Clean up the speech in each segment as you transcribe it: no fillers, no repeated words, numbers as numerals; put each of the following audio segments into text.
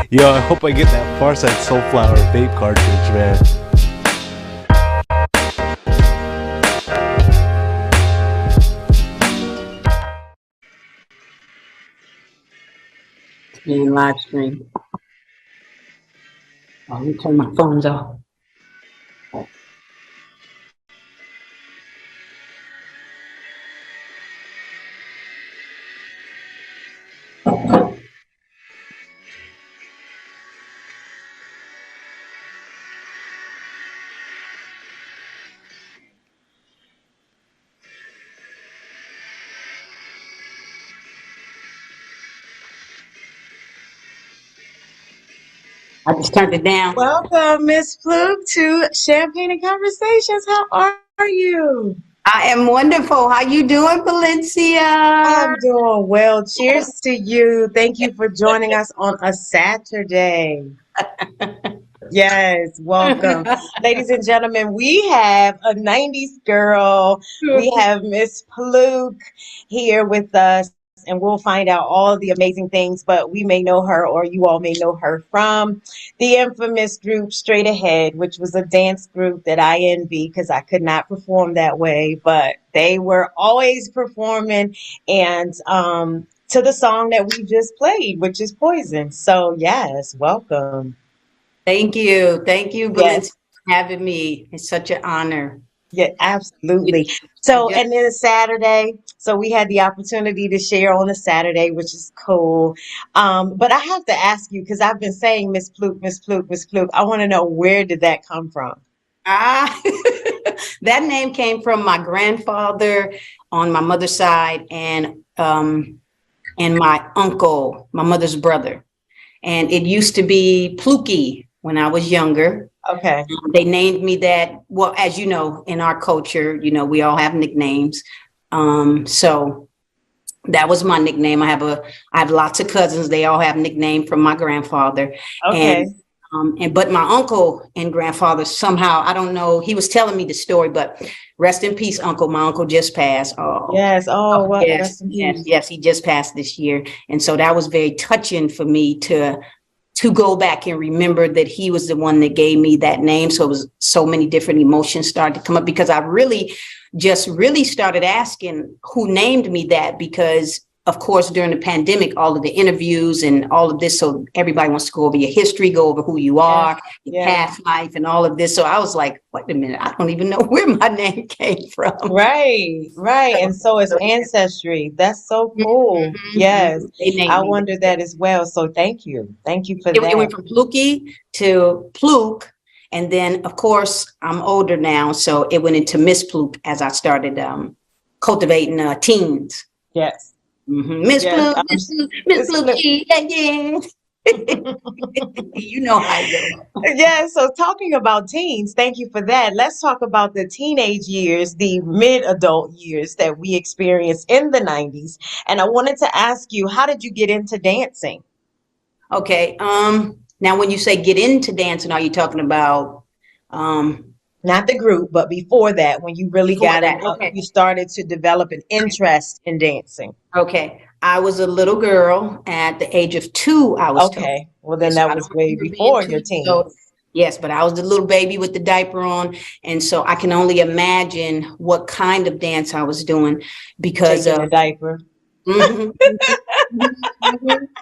Yo, I hope I get that Pharcyde Soulflower vape cartridge, man. It's being live streamed. Oh, let me turn my phones off. I just turned it down. Welcome, Miss Pluke, to Champagne and Conversations. How are you? I am wonderful. How you doing, Valencia? I'm doing well. Cheers to you. Thank you for joining us on a Saturday. Yes, welcome. Ladies and gentlemen, we have a 90s girl. We have Miss Pluke here with us, and we'll find out all the amazing things, but we may know her, or you all may know her from the infamous group Straight Ahead, which was a dance group that I envy because I could not perform that way, but they were always performing, and to the song that we just played, which is Poison. So yes, welcome. Thank you. Thank you, Valencia, Yes. for having me. It's such an honor. Yeah, absolutely. So, and then Saturday, so we had the opportunity to share on a Saturday, which is cool. But I have to ask you, because I've been saying Miss Pluke, Miss Pluke, Miss Pluke. I want to know, where did that come from? Ah, that name came from my grandfather on my mother's side, and my uncle, my mother's brother. And it used to be Pluke when I was younger. Okay. They named me that. Well, as you know, in our culture, you know, we all have nicknames. So that was my nickname. I have lots of cousins. They all have nicknames from my grandfather. Okay. But my uncle and grandfather somehow, I don't know, he was telling me the story, but rest in peace, uncle. My uncle just passed. Oh, Yes. Oh, what? yes, Rest in yes, peace. yes. He just passed this year. And so that was very touching for me to go back and remember that he was the one that gave me that name. So it was so many different emotions started to come up, because I really started asking who named me that, because of course, during the pandemic, all of the interviews and all of this. So everybody wants to go over your history, go over who you are, your past life and all of this. So I was like, wait a minute, I don't even know where my name came from. Right, right. And so it's ancestry. That's so cool. Yes. I wondered that as well. So thank you. Thank you for that. It went from Pluke to Pluke. And then, of course, I'm older now. So it went into Miss Pluke as I started cultivating teens. Yes. Miss Pluke, Miss Pluke, yeah. You know how I go. Yeah, so talking about teens, thank you for that. Let's talk about the teenage years, the mid-adult years that we experienced in the 90s. And I wanted to ask you, how did you get into dancing? Okay. Now, when you say get into dancing, are you talking about Not the group, but before that, when you really before got that? Okay. you started to develop an interest in dancing. Okay. I was a little girl at the age of 2, I was told. Okay. Well, then Yes, so that I was don't way remember being before your 2 years old. teens. Yes, but I was the little baby with the diaper on. And so I can only imagine what kind of dance I was doing because Taking a diaper. mhm,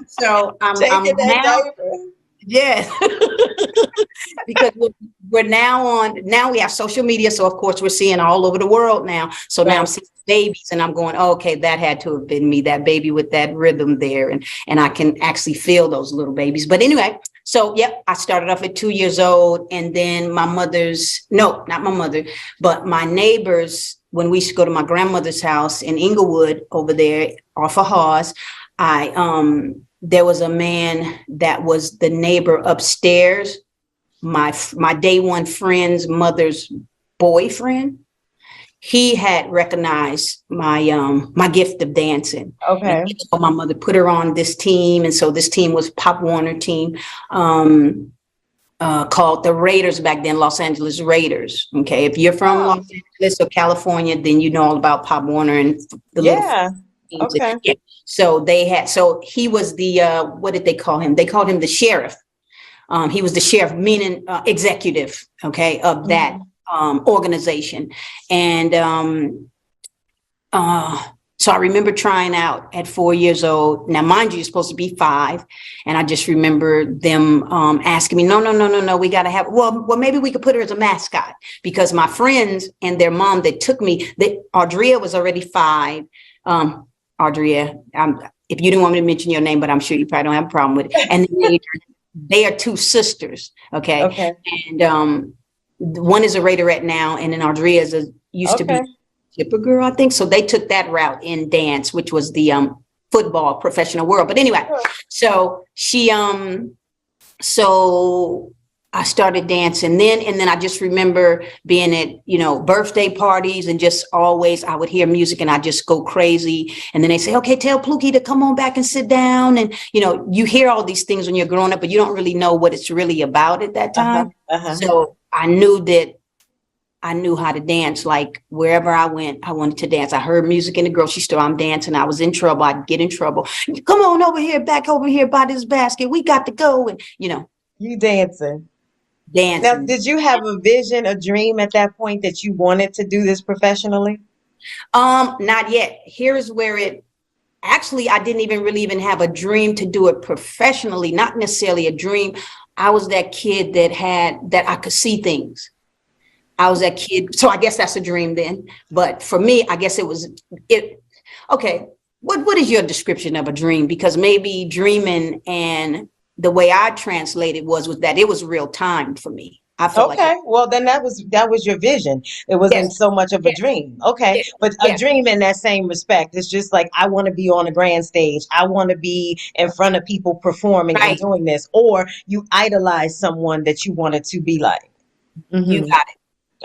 so I'm Taking that now, diaper. yes, because we're now we have social media. So of course we're seeing all over the world now. So now I'm Right. seeing babies and I'm going, oh, okay, that had to have been me, that baby with that rhythm there. And I can actually feel those little babies. But anyway, so yep, I started off at 2 years old. And then no, not my mother, but my neighbors, when we used to go to my grandmother's house in Inglewood over there off of Hawes, there was a man that was the neighbor upstairs, my day one friend's mother's boyfriend. He had recognized my gift of dancing. And Okay. so my mother put her on this team. And so this team was Pop Warner team, called the Raiders back then, Los Angeles Raiders. Okay. If you're from Los Angeles or California, then you know all about Pop Warner and the little Yeah. teams. Okay. Yeah. So he was the, what did they call him? They called him the sheriff. He was the sheriff, meaning executive, okay, of that organization. And so I remember trying out at 4 years old. Now, mind you, you're supposed to be 5. And I just remember them asking me, no, we got to have, well, maybe we could put her as a mascot, because my friends and their mom that took me, Audria was already 5. Audria, if you didn't want me to mention your name, but I'm sure you probably don't have a problem with it. And they are 2 sisters. Okay. Okay. And one is a Raiderette now. And then Audria used to be Chipper girl, I think. So they took that route in dance, which was the football professional world. But anyway, so so I started dancing then. And then I just remember being at, birthday parties, and just always I would hear music and I just go crazy. And then they say, okay, tell Pluke to come on back and sit down. And, you hear all these things when you're growing up, but you don't really know what it's really about at that time. So I knew how to dance. Like wherever I went, I wanted to dance. I heard music in the grocery store, I'm dancing. I was in trouble. I'd get in trouble. Come on over here, back over here by this basket. We got to go. And, You dancing. Now, dancing. did you have a vision, a dream at that point that you wanted to do this professionally? Not yet. Here's where I didn't even have a dream to do it professionally, not necessarily a dream. I was that kid that I could see things. I was that kid. So I guess that's a dream then. But for me, I guess okay. What is your description of a dream? Because maybe dreaming and the way I translated was that it was real time for me. I felt Okay, well then that was your vision. It wasn't yes, so much of a yes, dream. Okay, yes, but a yes, dream in that same respect, it's just like I want to be on a grand stage. I want to be in front of people performing and right. doing this. Or you idolize someone that you wanted to be like. You Hmm. got it.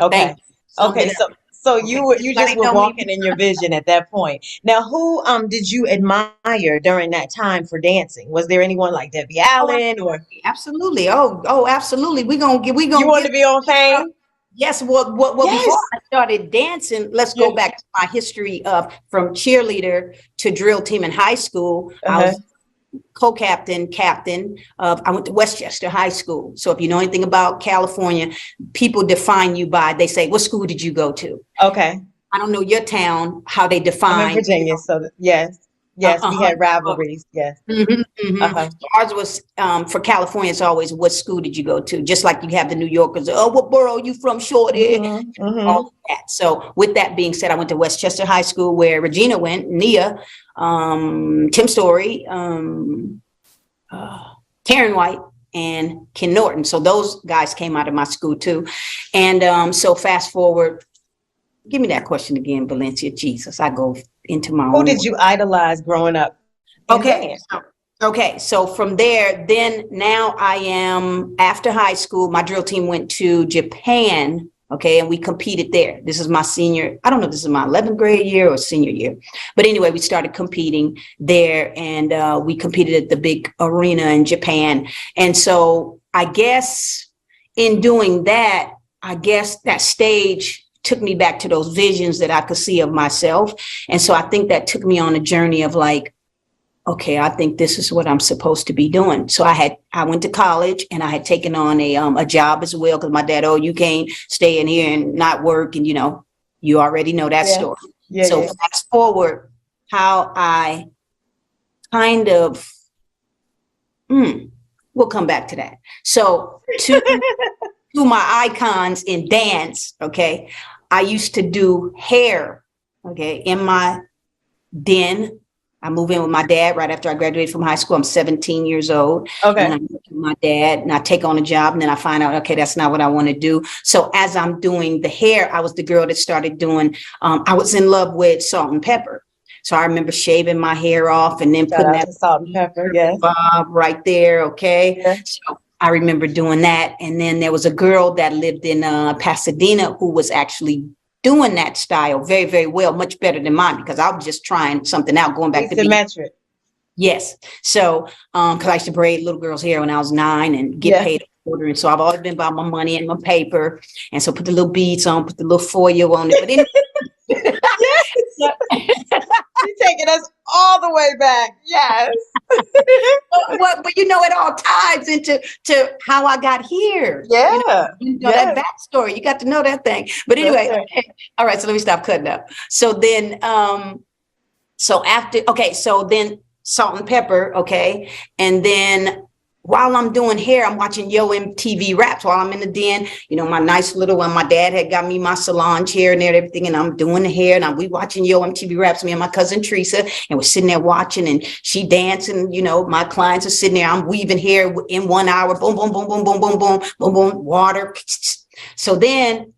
Okay. Thank you. Summed Okay, it up. so Okay. you just Anybody were know me? walking in your vision at that point. Now, who did you admire during that time for dancing? Was there anyone like Debbie Oh, Allen, or absolutely. Oh, absolutely. We you gonna wanted get to be on Fame? yes. Well, before Yes. I started dancing, let's go Yes. back to my history of from cheerleader to drill team in high school. I Uh-huh. was captain of, I went to Westchester High School. So if you know anything about California, people define you by, they say, what school did you go to? Okay. I don't know your town, how they I'm in define, Virginia, so yes. Yes, we had rivalries. Yes. Uh-huh. So ours was for California. It's always what school did you go to? Just like you have the New Yorkers. Oh, what borough are you from, Shorty? Hmm. Hmm. All of that. So with that being said, I went to Westchester High School where Regina went, Nia, Tim Story, Karen White, and Ken Norton. So those guys came out of my school too. And so fast forward, give me that question again, Valencia. Jesus, I go into my Who own. did you idolize growing up in Okay. dance? Okay. So from there, then now I am after high school, my drill team went to Japan Okay. And we competed there. This is my senior. I don't know if this is my 11th grade year or senior year. But anyway, we started competing there, and we competed at the big arena in Japan. And so I guess in doing that, I guess that stage took me back to those visions that I could see of myself. And so I think that took me on a journey of like, okay, I think this is what I'm supposed to be doing. So I went to college, and I had taken on a job as well, because my dad, oh, you can't stay in here and not work. And, you already know that story. Yeah, so yeah. Fast forward how I kind of, we'll come back to that. So to my icons in dance, okay, I used to do hair, okay, in my den. I moved in with my dad right after I graduated from high school. I'm 17 years old. Okay. And I meet my dad, and I take on a job, and then I find out, okay, that's not what I want to do. So as I'm doing the hair, I was the girl that started doing, I was in love with salt and pepper. So I remember shaving my hair off and then putting that salt and pepper, yes, bob right there. Okay. Yeah. So I remember doing that. And then there was a girl that lived in Pasadena who was actually doing that style very, very well, much better than mine, because I was just trying something out, going back to symmetric. Yes. So, because I used to braid little girls' hair when I was 9 and get paid a quarter. And so I've always been about my money and my paper. And so put the little beads on, put the little foil on it. But anyway, You're taking us all the way back. Yes. but it all ties into how I got here. Yeah. That backstory. You got to know that thing. But anyway, okay. All right. So let me stop cutting up. So then, so then salt and pepper. Okay. And then while I'm doing hair, I'm watching Yo MTV Raps while I'm in the den. My nice little one. My dad had got me my salon chair and everything, and I'm doing the hair, and we watching Yo MTV Raps. Me and my cousin Teresa, and we're sitting there watching, and she dancing. My clients are sitting there. I'm weaving hair in 1 hour. Boom, boom, boom, boom, boom, boom, boom, boom, boom. Water. So then,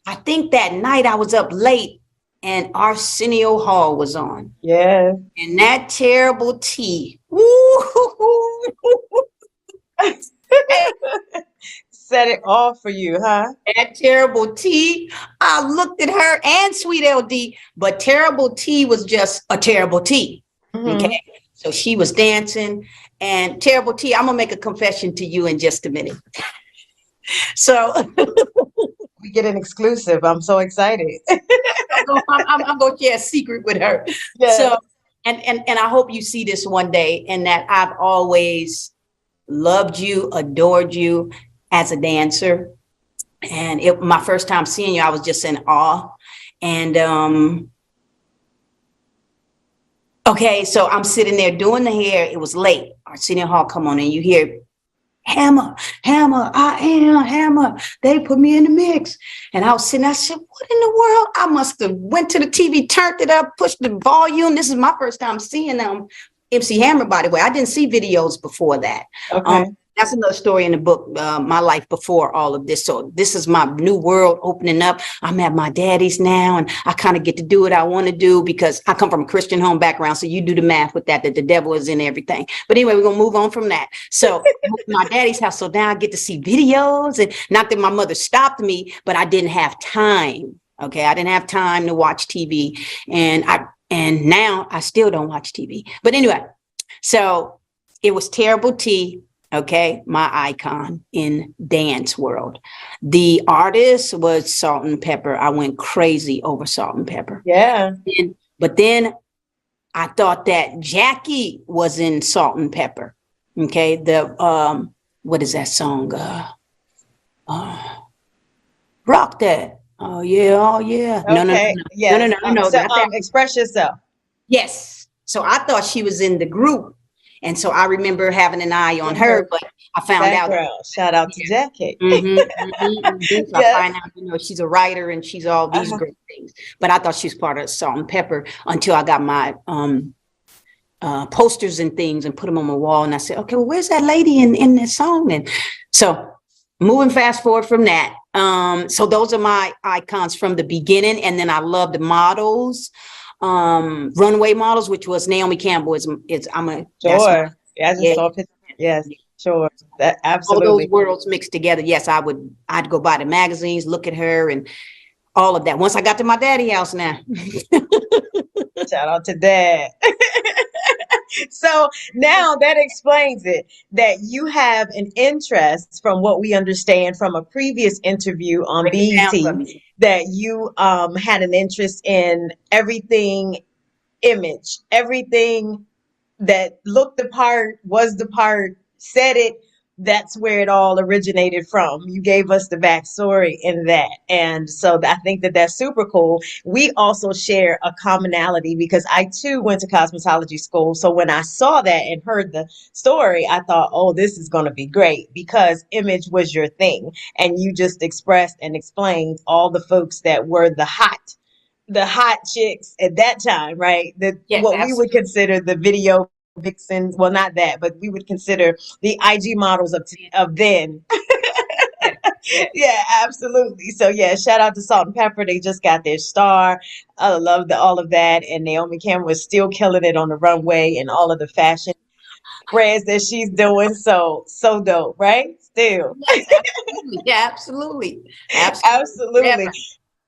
I think that night I was up late, and Arsenio Hall was on. Yeah. And that terrible tea. Set it off for you, huh? That terrible tea. I looked at her and Sweet LD, but terrible tea was just a terrible tea. Mm-hmm. Okay. So she was dancing, and terrible tea. I'm gonna make a confession to you in just a minute. So we get an exclusive. I'm so excited. I'm gonna share a secret with her. Yes. So and I hope you see this one day, and that I've always loved you, adored you as a dancer. And my first time seeing you, I was just in awe. And okay, so I'm sitting there doing the hair. It was late. Arsenio Hall come on, and you hear Hammer, I am Hammer. They put me in the mix. And I was sitting, I said, what in the world? I must have went to the TV, turned it up, pushed the volume. This is my first time seeing MC Hammer, by the way. I didn't see videos before that. Okay. That's another story in the book, My Life Before All of This. So this is my new world opening up. I'm at my daddy's now, and I kind of get to do what I want to do because I come from a Christian home background. So you do the math with that the devil is in everything. But anyway, we're going to move on from that. So my daddy's house. So now I get to see videos, and not that my mother stopped me, but I didn't have time. Okay. I didn't have time to watch TV, and now I still don't watch TV. But anyway, so it was terrible tea. Okay, my icon in dance world. The artist was Salt and Pepper. I went crazy over Salt and Pepper. Yeah. But then I thought that Jackie was in Salt and Pepper. Okay, the what is that song? Rock That. Oh yeah, oh yeah. Okay. No. So, Express Yourself. Yes. So I thought she was in the group. And so I remember having an eye on her, but I found out. Shout out to Jackie. So I find out, she's a writer and she's all these great things. But I thought she was part of Salt and Pepper until I got my posters and things and put them on my wall. And I said, okay, well, where's that lady in this song? And so moving fast forward from that. So those are my icons from the beginning. And then I love the models. Runway models, which was Naomi Campbell. I'm a sure. Yeah, I just saw a picture. Yes. Sure. That All those absolutely. worlds mixed together. Yes, I'd go buy the magazines, look at her and all of that. Once I got to my daddy house now. Shout out to dad. So now that explains it, that you have an interest, from what we understand from a previous interview on Break it down for BET, me. that you had an interest in everything image, everything that looked the part, was the part, said it. That's where it all originated from. You gave us the backstory in that. And so I think that that's super cool. We also share a commonality because I too went to cosmetology school. So when I saw that and heard the story, I thought, oh, this is going to be great because image was your thing. And you just expressed and explained all the folks that were the hot chicks at that time, right? The Yes, what we would absolutely. consider the video vixens. Well, not that, but we would consider the IG models of then. Yes, yes. Yeah, absolutely. So yeah, shout out to Salt and Pepper. They just got their star. I love all of that. And Naomi Campbell was still killing it on the runway and all of the fashion brands that she's doing. So dope, right? Still. Yes, absolutely. Yeah, absolutely. Absolutely. Absolutely. Forever.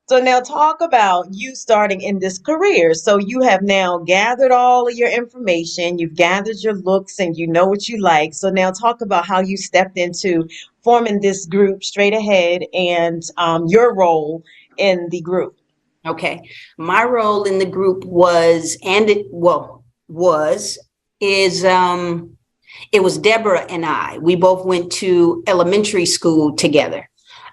So now talk about you starting in this career. So you have now gathered all of your information, you've gathered your looks, and you know what you like. So now talk about how you stepped into forming this group straight ahead, and your role in the group. Okay. My role in the group was, and it, well, was, is, it was Deborah and I. We both went to elementary school together.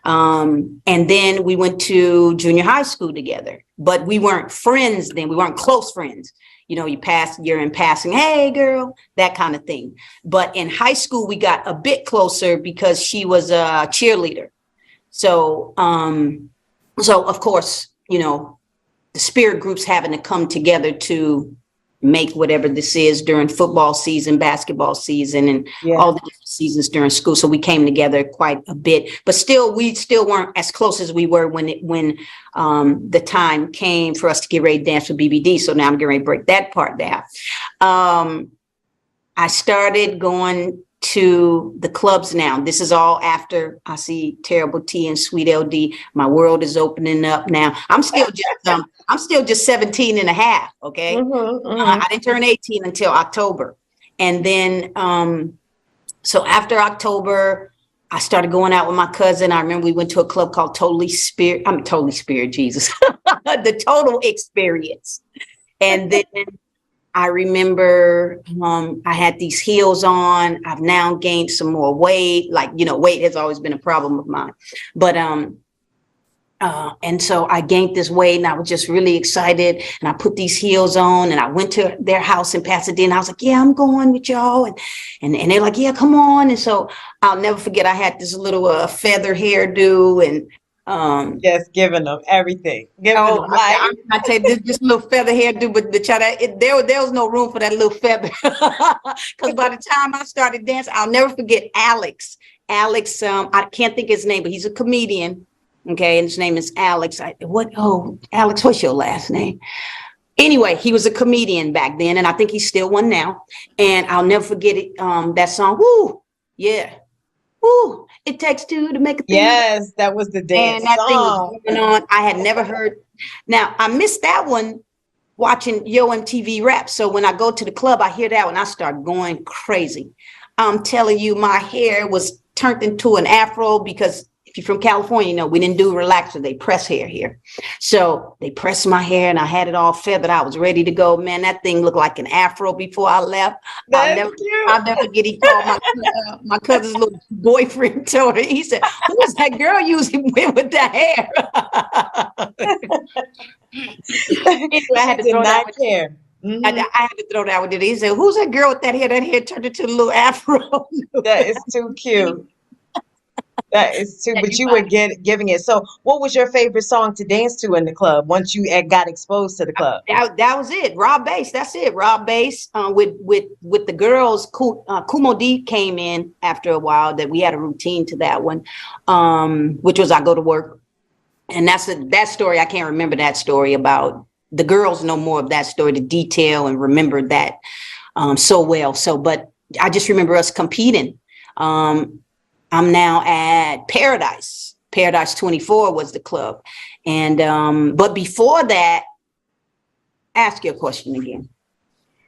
And then we went to junior high school together, but we weren't friends then. We weren't close friends. You know, you're in passing, hey girl, that kind of thing. But in high school, we got a bit closer because she was a cheerleader. So, so of course, you know, the spirit groups having to come together to make whatever this is during football season, basketball season, and Yeah. all the different seasons during school. So we came together quite a bit, but still, we still weren't as close as we were when the time came for us to get ready to dance with BBD. So now I'm getting ready to break that part down. I started going to the clubs now. This is all after I see Terrible T and Sweet LD. My world is opening up now. I'm still just 17 and a half. Okay. I didn't turn 18 until October. And then, so after October, I started going out with my cousin. I remember we went to a club called Totally Spirit, Jesus, the Total Experience. And then I remember I had these heels on. I've now gained some more weight. Like, you know, weight has always been a problem of mine. But and so I gained this weight and I was just really excited. And I put these heels on and I went to their house in Pasadena. I was like, yeah, I'm going with y'all. And they're like, yeah, come on. And so I'll never forget, I had this little feather hairdo and Yes, giving them everything. Giving them life. I tell you, this little feather hairdo, but there was no room for that little feather. Because by the time I started dancing, I'll never forget Alex. Alex, I can't think of his name, but he's a comedian. Okay, and his name is Alex. Alex, what's your last name? Anyway, he was a comedian back then, and I think he's still one now. And I'll never forget it. That song, woo, yeah. Ooh, it takes two to make a thing. Yes, that was the dance And that thing was song. going on. I had never heard. Now, I missed that one watching Yo MTV Rap. So when I go to the club, I hear that one, I start going crazy. I'm telling you, my hair was turned into an afro because if you're from California, you know, we didn't do relaxer. They press hair here. So they pressed my hair and I had it all feathered. I was ready to go. Man, that thing looked like an afro before I left. I'll never forget. He called my cousin's little boyfriend, told her, he said, who was that girl using with the hair? I had to throw that with care. I had to throw that with it. He said, who's that girl with that hair? That hair turned into a little afro. That is too cute. That is too, but you were giving it. So what was your favorite song to dance to in the club once you got exposed to the club? That was it. Raw bass. That's it. Raw bass with the girls. Kumo D came in after a while. That we had a routine to that one, which was I go to work. And that story. I can't remember that story about the girls know more of that story, the detail, and remember that so well. So, but I just remember us competing. I'm now at Paradise. Paradise 24 was the club. And but before that, ask your question again.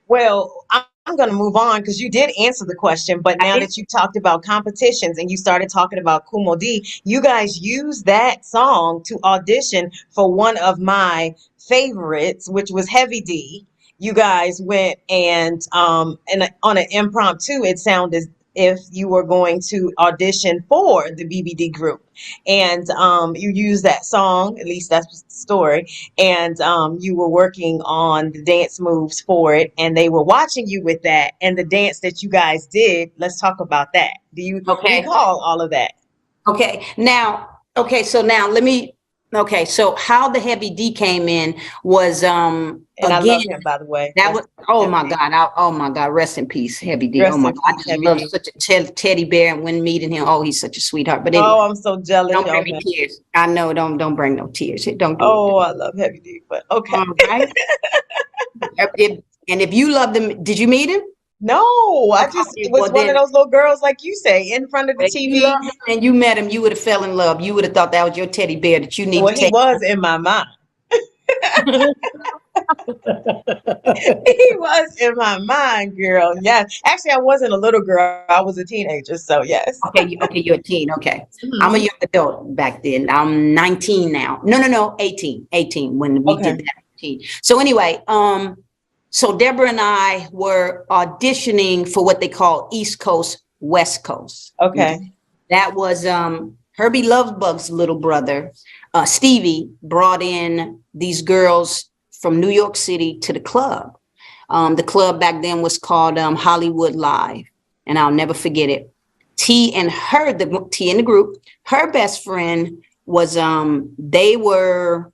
Well, I'm going to move on because you did answer the question, but now that you talked about competitions and you started talking about Kumo D, you guys used that song to audition for one of my favorites, which was Heavy D. You guys went and on an impromptu, it sounded as if you were going to audition for the BBD group. And you used that song, at least that's the story. And you were working on the dance moves for it, and they were watching you with that. And the dance that you guys did, let's talk about that. Do you recall all of that? Okay, so now so how the Heavy D came in was and again, I love him, by the way. That was my God, rest in peace, Heavy D. Rest oh my in God, I peace, just love such a teddy bear, and when meeting him, he's such a sweetheart. But anyway, I'm so jealous. Don't bring me tears. I know, don't bring no tears. Don't do it. I love Heavy D, but okay. All right. If you love them, did you meet him? No, I just was one of those little girls, like you say, in front of the TV. You loved him and you met him, you would have fell in love. You would have thought that was your teddy bear that you needed to take. He was in my mind. He was in my mind, girl. Yes. Actually, I wasn't a little girl. I was a teenager. So yes. Okay, you're a teen. Okay. Mm-hmm. I'm a young adult back then. I'm 19 now. No, 18 when we did that. 18. So anyway, so Deborah and I were auditioning for what they call East Coast, West Coast. Okay. That was Herbie Lovebug's little brother, Stevie, brought in these girls from New York City to the club. The club back then was called Hollywood Live, and I'll never forget it. T in the group, her best friend was, they were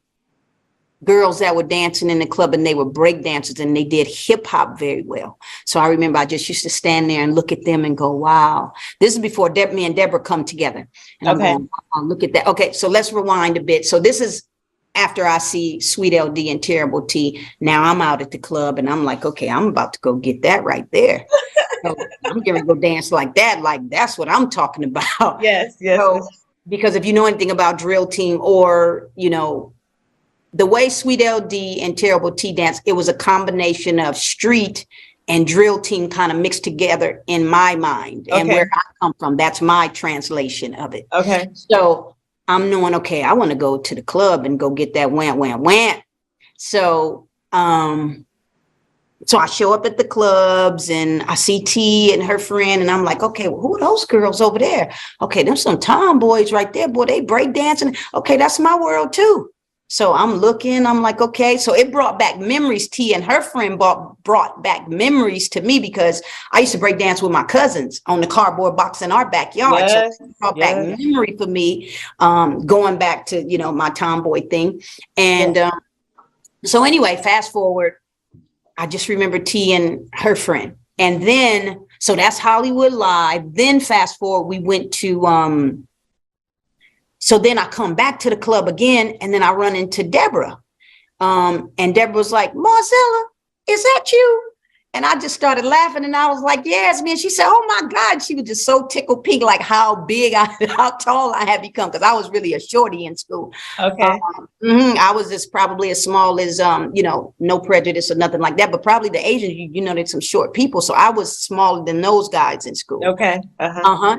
girls that were dancing in the club, and they were break dancers, and they did hip hop very well. So I remember I just used to stand there and look at them and go, wow. This is before me and Deborah come together. And I'm going, oh, look at that. Okay, so let's rewind a bit. So this is after I see Sweet LD and Terrible T. Now I'm out at the club, and I'm like, okay, I'm about to go get that right there. So I'm going to go dance like that. Like, that's what I'm talking about. Yes. So, because if you know anything about Drill Team, or, the way Sweet LD and Terrible T dance, it was a combination of street and drill team kind of mixed together in my mind. And where I come from, that's my translation of it. Okay. So I'm knowing, okay, I want to go to the club and go get that wham. So, so I show up at the clubs, and I see T and her friend, and I'm like, okay, well, who are those girls over there? Okay, them some tomboys right there, boy, they break dancing. Okay, that's my world too. So I'm looking, I'm like, okay. So it brought back memories. T and her friend brought back memories to me, because I used to break dance with my cousins on the cardboard box in our backyard. Yes, so it brought back memory for me, going back to, my tomboy thing. And so anyway, fast forward, I just remember T and her friend. And then, so that's Hollywood Live. Then fast forward, we went to, so then I come back to the club again, and then I run into Deborah. And Deborah was like, Marcella, is that you? And I just started laughing, and I was like, yes, man. She said, oh my God. She was just so tickled pink, like how tall I had become, because I was really a shorty in school. Okay. I was just probably as small as, no prejudice or nothing like that, but probably the Asians, there's some short people. So I was smaller than those guys in school. Okay.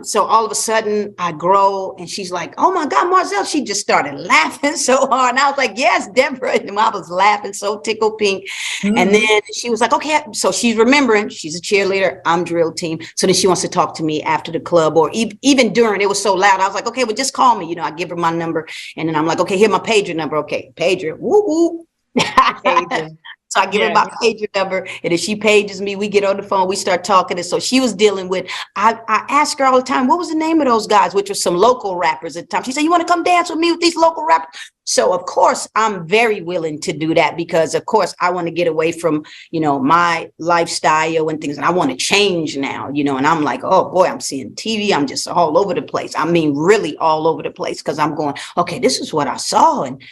So all of a sudden I grow, and she's like, oh my God, Marcel. She just started laughing so hard. And I was like, yes, Deborah. And I was laughing so tickled pink. And then she was like, okay. So she's remembering, she's a cheerleader, I'm drill team. So then she wants to talk to me after the club, or even during. It was so loud. I was like, okay, well, just call me. I give her my number, and then I'm like, okay, here my pager number. Okay, pager, woo woo. So I give her my pager number, and if she pages me, we get on the phone, we start talking. And so she was dealing with, I ask her all the time, what was the name of those guys, which were some local rappers at the time. She said, you want to come dance with me with these local rappers? So of course, I'm very willing to do that because of course I want to get away from, my lifestyle and things, and I want to change now, and I'm like, oh boy, I'm seeing TV. I'm just all over the place. I mean, really all over the place because I'm going, okay, this is what I saw. And,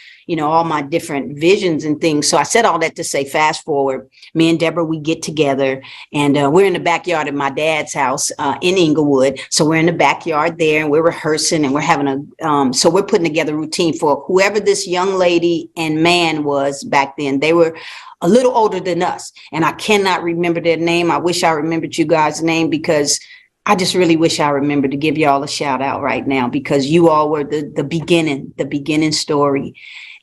all my different visions and things. So I said all that to say, fast forward, me and Deborah, we get together and we're in the backyard of my dad's house in Inglewood. So we're in the backyard there and we're rehearsing and we're having so we're putting together a routine for whoever this young lady and man was back then. They were a little older than us. And I cannot remember their name. I wish I remembered you guys' name because I just really wish I remembered to give y'all a shout out right now because you all were the beginning story.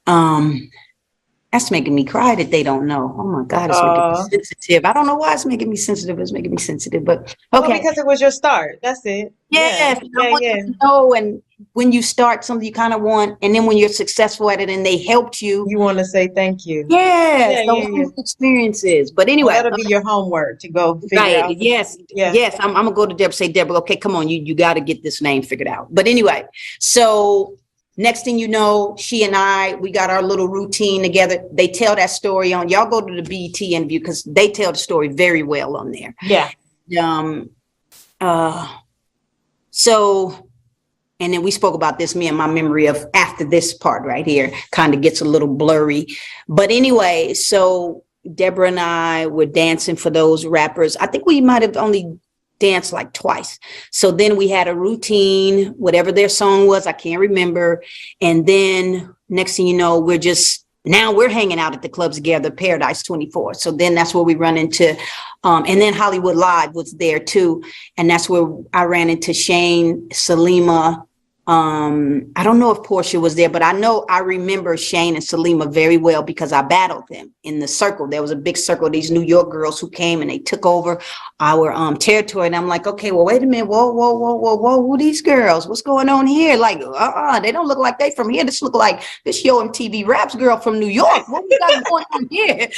That's making me cry that they don't know. Oh my God, it's making me sensitive. I don't know why it's making me sensitive. It's making me sensitive, but okay. Well, because it was your start. That's it. Yes, I want you to know. And when you start something, you kind of want, and then when you're successful at it and they helped you, you want to say thank you. Yes, those experiences. But anyway, that'll be your homework to go figure out. Yes. I'm gonna go to Deborah. Say, Deborah, okay, come on, you got to get this name figured out. But anyway, so. Next thing you know, she and we got our little routine together. They tell that story on, y'all go to the BET interview because they tell the story very well on there. Yeah. So, and then we spoke about this, me and my memory of after this part right here kind of gets a little blurry. But anyway, so Deborah and I were dancing for those rappers. I think we might have only danced like twice. So then we had a routine, whatever their song was, I can't remember. And then next thing you know, now we're hanging out at the clubs together, Paradise 24. So then that's where we run into, and then Hollywood Live was there too. And that's where I ran into Shane, Salima. I don't know if Portia was there, but I remember Shane and Salima very well because I battled them in the circle. There was a big circle of these New York girls who came and they took over our territory. And I'm like, okay, well, wait a minute. Whoa. Who these girls? What's going on here? Like, they don't look like they from here. This look like this Yo MTV Raps girl from New York. What we got going on here?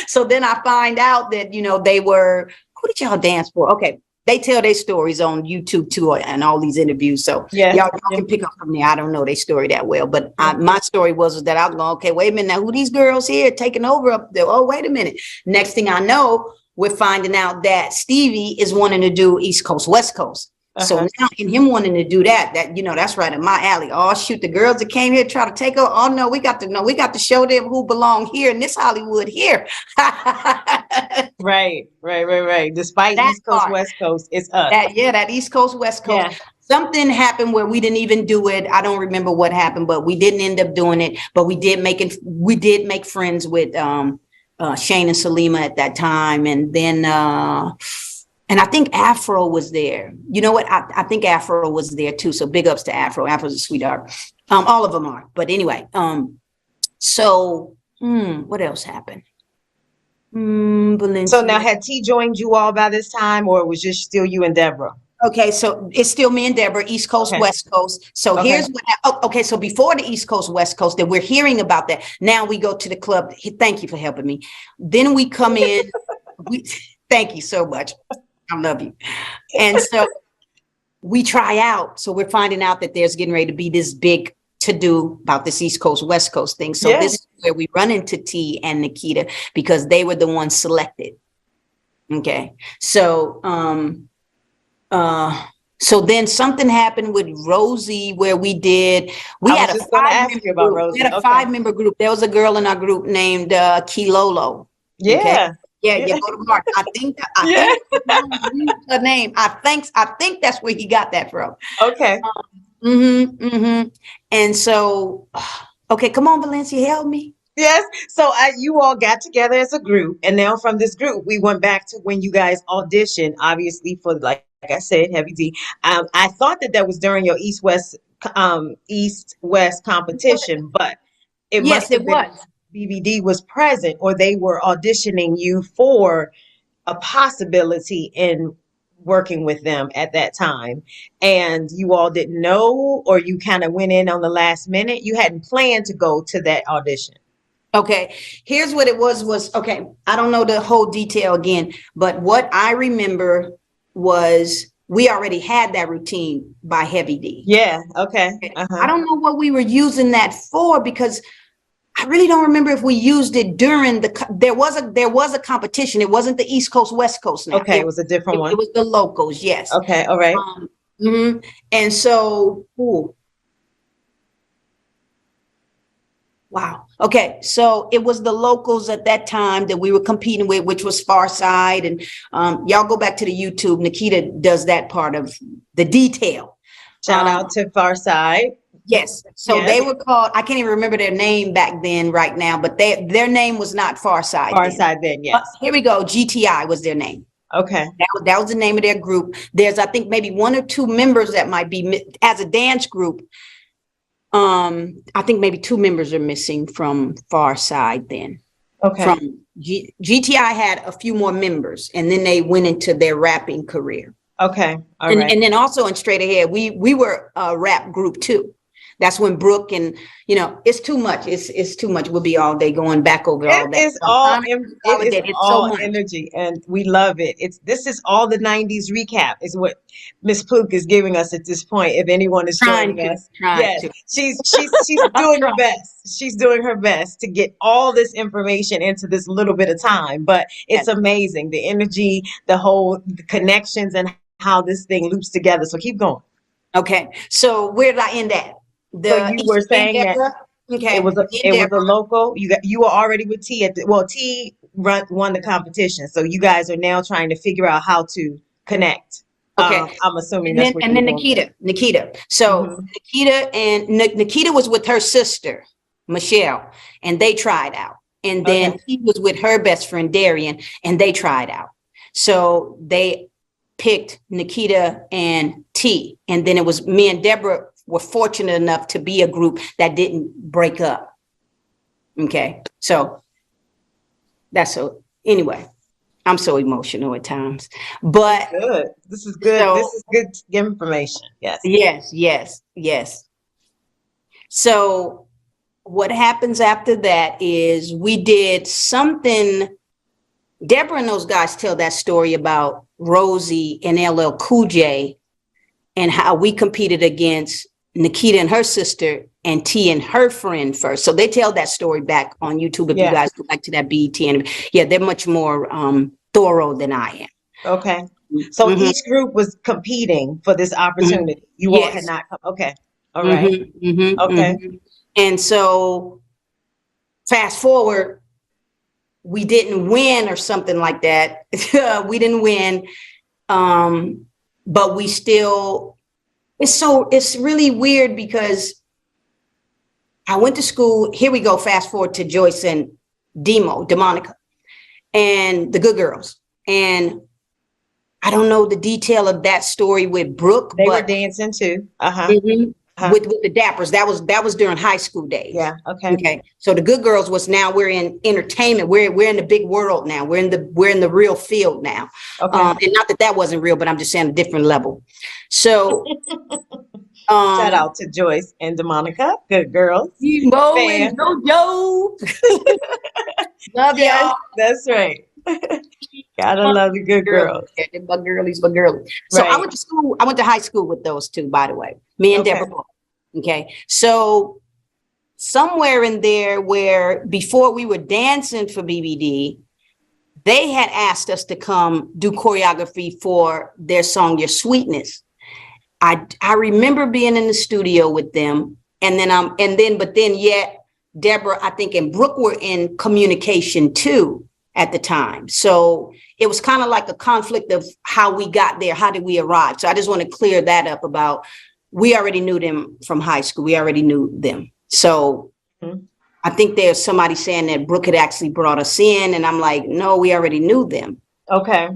So then I find out that, they were, who did y'all dance for? Okay. They tell their stories on YouTube too, and all these interviews. So y'all can pick up from there. I don't know their story that well, but my story was that I was going, okay, wait a minute. Now who these girls here taking over up there? Oh, wait a minute. Next thing I know, we're finding out that Stevie is wanting to do East Coast, West Coast. So now in him wanting to do that, that's right in my alley. Oh, shoot, the girls that came here try to take over. Oh, no, we got to show them who belong here in this Hollywood here. Right. Despite that East Coast, West Coast, it's us. That East Coast, West Coast. Yeah. Something happened where we didn't even do it. I don't remember what happened, but we didn't end up doing it. But we did make friends with Shane and Salima at that time. And then and I think Afro was there. You know what? I think Afro was there too. So big ups to Afro. Afro's a sweetheart. All of them are. But anyway, so what else happened? So now had T joined you all by this time, or it was just still you and Deborah? Okay, so it's still me and Deborah, East Coast, West Coast. So here's what, so before the East Coast, West Coast, that we're hearing about that. Now we go to the club. Thank you for helping me. Then we come in. Thank you so much. I love you. And so we try out. So we're finding out that there's getting ready to be this big to do about this East Coast, West Coast thing. So this is where we run into T and Nikita because they were the ones selected. Okay. So, so then something happened with Rosie where we had a 5-member group. There was a girl in our group named Kilolo. Yeah. Okay? Yeah, go to Mark. I think her name. I think that's where he got that from. Okay. And so, okay, come on, Valencia, help me. Yes. So you all got together as a group, and now from this group, we went back to when you guys auditioned, obviously for like I said, Heavy D. I thought that was during your East West competition, but it must have been. BBD was present, or they were auditioning you for a possibility in working with them at that time, and you all didn't know, or you kind of went in on the last minute. You hadn't planned to go to that audition. Okay, here's what it was okay, I don't know the whole detail again, but what I remember was we already had that routine by Heavy D. Yeah. Okay. I don't know what we were using that for, because I really don't remember if we used it during there was a competition. It wasn't the East Coast, West Coast now. Okay, it was a different one. It was the locals, yes. Okay, all right. And so, wow. Okay, so it was the locals at that time that we were competing with, which was Pharcyde. And y'all go back to the YouTube. Nikita does that part of the detail. Shout out to Pharcyde. Yes. So they were called, I can't even remember their name back then right now, but their name was not Pharcyde. Pharcyde then, yes. Here we go. GTI was their name. Okay. That was the name of their group. There's, I think, maybe 1 or 2 members that might be as a dance group. I think maybe 2 members are missing from Pharcyde then. Okay. From GTI had a few more members, and then they went into their rapping career. Okay. All right. And then also in Straight Ahead, we were a rap group too. That's when Brooke and, it's too much. It's too much. We'll be all day going back over all that. It's all energy, and we love it. This is all the 90s recap is what Miss Pluke is giving us at this point. If anyone is joining us, yes, she's doing her best. She's doing her best to get all this information into this little bit of time. But it's amazing, the energy, the connections, and how this thing loops together. So keep going. Okay. So where did I end at? So you were saying that it was a local. You were already with T T won the competition, so you guys are now trying to figure out how to connect. Okay, I'm assuming and then Nikita. So Nikita was with her sister Michelle, and they tried out, and then he was with her best friend Darian, and they tried out. So they picked Nikita and T, and then it was me and Deborah were fortunate enough to be a group that didn't break up. Okay, so anyway, I'm so emotional at times, but good. This is good. So, this is good information. Yes. So what happens after that is we did something. Deborah and those guys tell that story about Rosie and LL Cool J and how we competed against Nikita and her sister and T and her friend first. So they tell that story back on YouTube. If you guys go back to that BET, and they're much more thorough than I am. Okay. So each group was competing for this opportunity. You all had not come. Okay. All right. Okay. And so fast forward, we didn't win or something like that. We didn't win. But we still, it's really weird because I went to school. Here we go. Fast forward to Joyce and Demonica and the Good Girls. And I don't know the detail of that story with Brooke. They were dancing too. With the Dappers. That was during high school days. Yeah. Okay. So the Good Girls was, now we're in entertainment. We're in the big world now. We're in the real field now. Okay. And not that wasn't real, but I'm just saying a different level. So shout out to Joyce and Demonica. Good girls. Mo and Jojo. Love y'all. That's right. Gotta love the good girls. Yeah, my girlies. So I went to school. I went to high school with those two, by the way. Me and Deborah. Okay. So somewhere in there where before we were dancing for BBD, they had asked us to come do choreography for their song, Your Sweetness. I remember being in the studio with them, but then Deborah, I think, and Brooke were in communication too at the time. So it was kind of like a conflict of how we got there. How did we arrive? So I just want to clear that up about, we already knew them from high school. We already knew them. So I think there's somebody saying that Brooke had actually brought us in, and I'm like, no, we already knew them. Okay.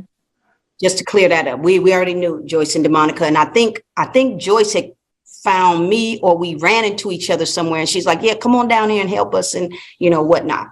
Just to clear that up. We already knew Joyce and Demonica. And I think Joyce had found me, or we ran into each other somewhere, and she's like, yeah, come on down here and help us and whatnot.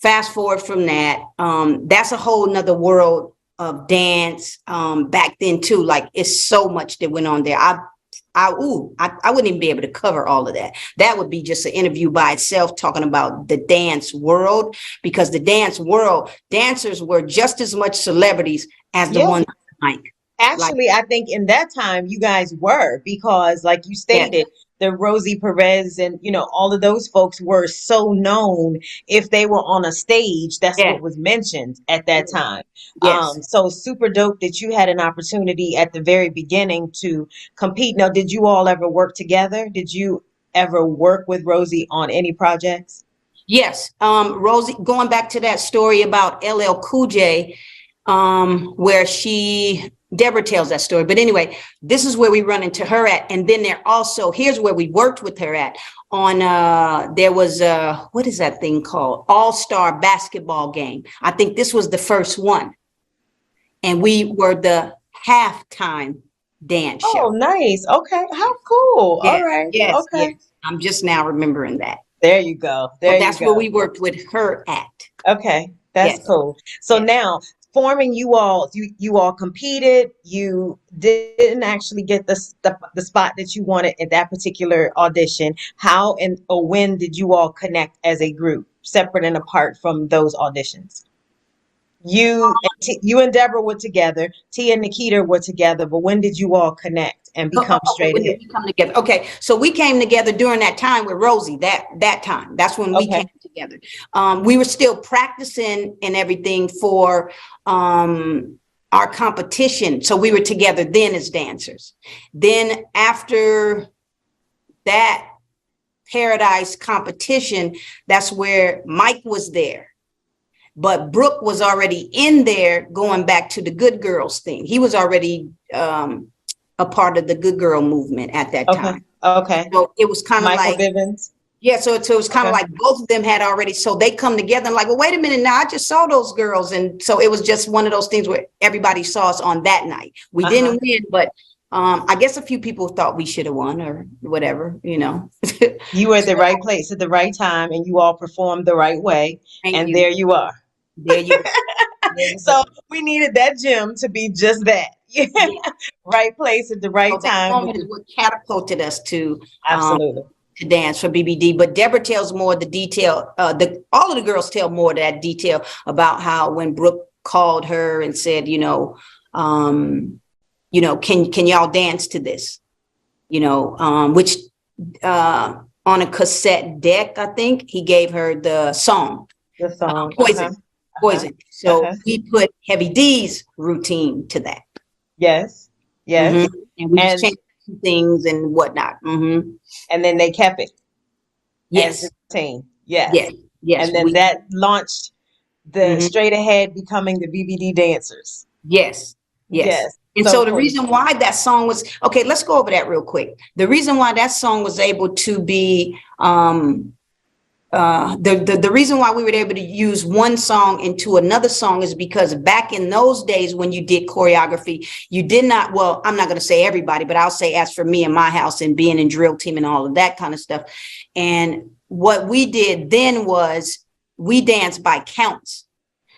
Fast forward from that, that's a whole nother world of dance back then too. Like, it's so much that went on there. I wouldn't even be able to cover all of that. That would be just an interview by itself, talking about the dance world, because the dance world, dancers were just as much celebrities as the ones on the mic. Like, Actually, I think in that time you guys were, because like you yes, stated, the Rosie Perez and all of those folks were so known. If they were on a stage, that's yes, what was mentioned at that time. yes. So super dope that you had an opportunity at the very beginning to compete. Now, did you all ever work together? Did you ever work with Rosie on any projects? Yes, Rosie, going back to that story about LL Cool J, where Deborah tells that story. But anyway, this is where we run into her at. And then here's where we worked with her at on, there was, what is that thing called? All-Star basketball game. I think this was the first one. And we were the halftime dance Oh, show. nice. Okay. How cool. All Yes, right. yes, yes. Okay. I'm just now remembering that. There you go. So There you that's where go. we worked with her at. Okay, that's Yes, cool. So yes. now forming you all competed. You didn't actually get the spot that you wanted at that particular audition. How and or when did you all connect as a group, separate and apart from those auditions? You and Deborah were together. T and Nikita were together. But when did you all connect and become Okay, straight when did ahead? we come together? Okay, so we came together during that time with Rosie. That time, that's when we Okay. came together. We were still practicing and everything for our competition, so we were together then as dancers. Then after that Paradise competition, that's where Mike was there. But Brooke was already in there going back to the Good Girls thing. He was already a part of the Good Girl movement at that Okay. time. Okay. So it was kind of Michael like, Bivins. yeah, so it was kind of Okay. like both of them had already, so they come together and like, well, wait a minute now, I just saw those girls. And so it was just one of those things where everybody saw us on that night. We Uh-huh. didn't win, but I guess a few people thought we should have won or whatever, you know. You were at the So, right place at the right time, and you all performed the right way. thank And you. there you are. There you go. There you So go. we needed that gym to be just that. Yeah. Right place at the right So that time with moment is the what catapulted us um, absolutely. to dance for BBD. But Deborah tells more of the detail. All of the girls tell more of that detail about how when Brooke called her and said, can y'all dance to this? Which on a cassette deck, I think he gave her the song The song. Poison. Poison. So Uh-huh. we put Heavy D's routine to that. Yes. Yes. Mhm. And we just And changed some things and whatnot. and then they kept it as Yes, the team. Yes. yes, yes. And then We that launched the mhm. straight ahead becoming the BBD dancers. Yes, yes. Yes. And So so the cool. reason why that song was okay, let's go over that real quick. The reason why that song was able to be the reason why we were able to use one song into another song is because back in those days when you did choreography, you did not, well, I'm not going to say everybody, but I'll say as for me and my house and being in drill team and all of that kind of stuff. And what we did then was we danced by counts.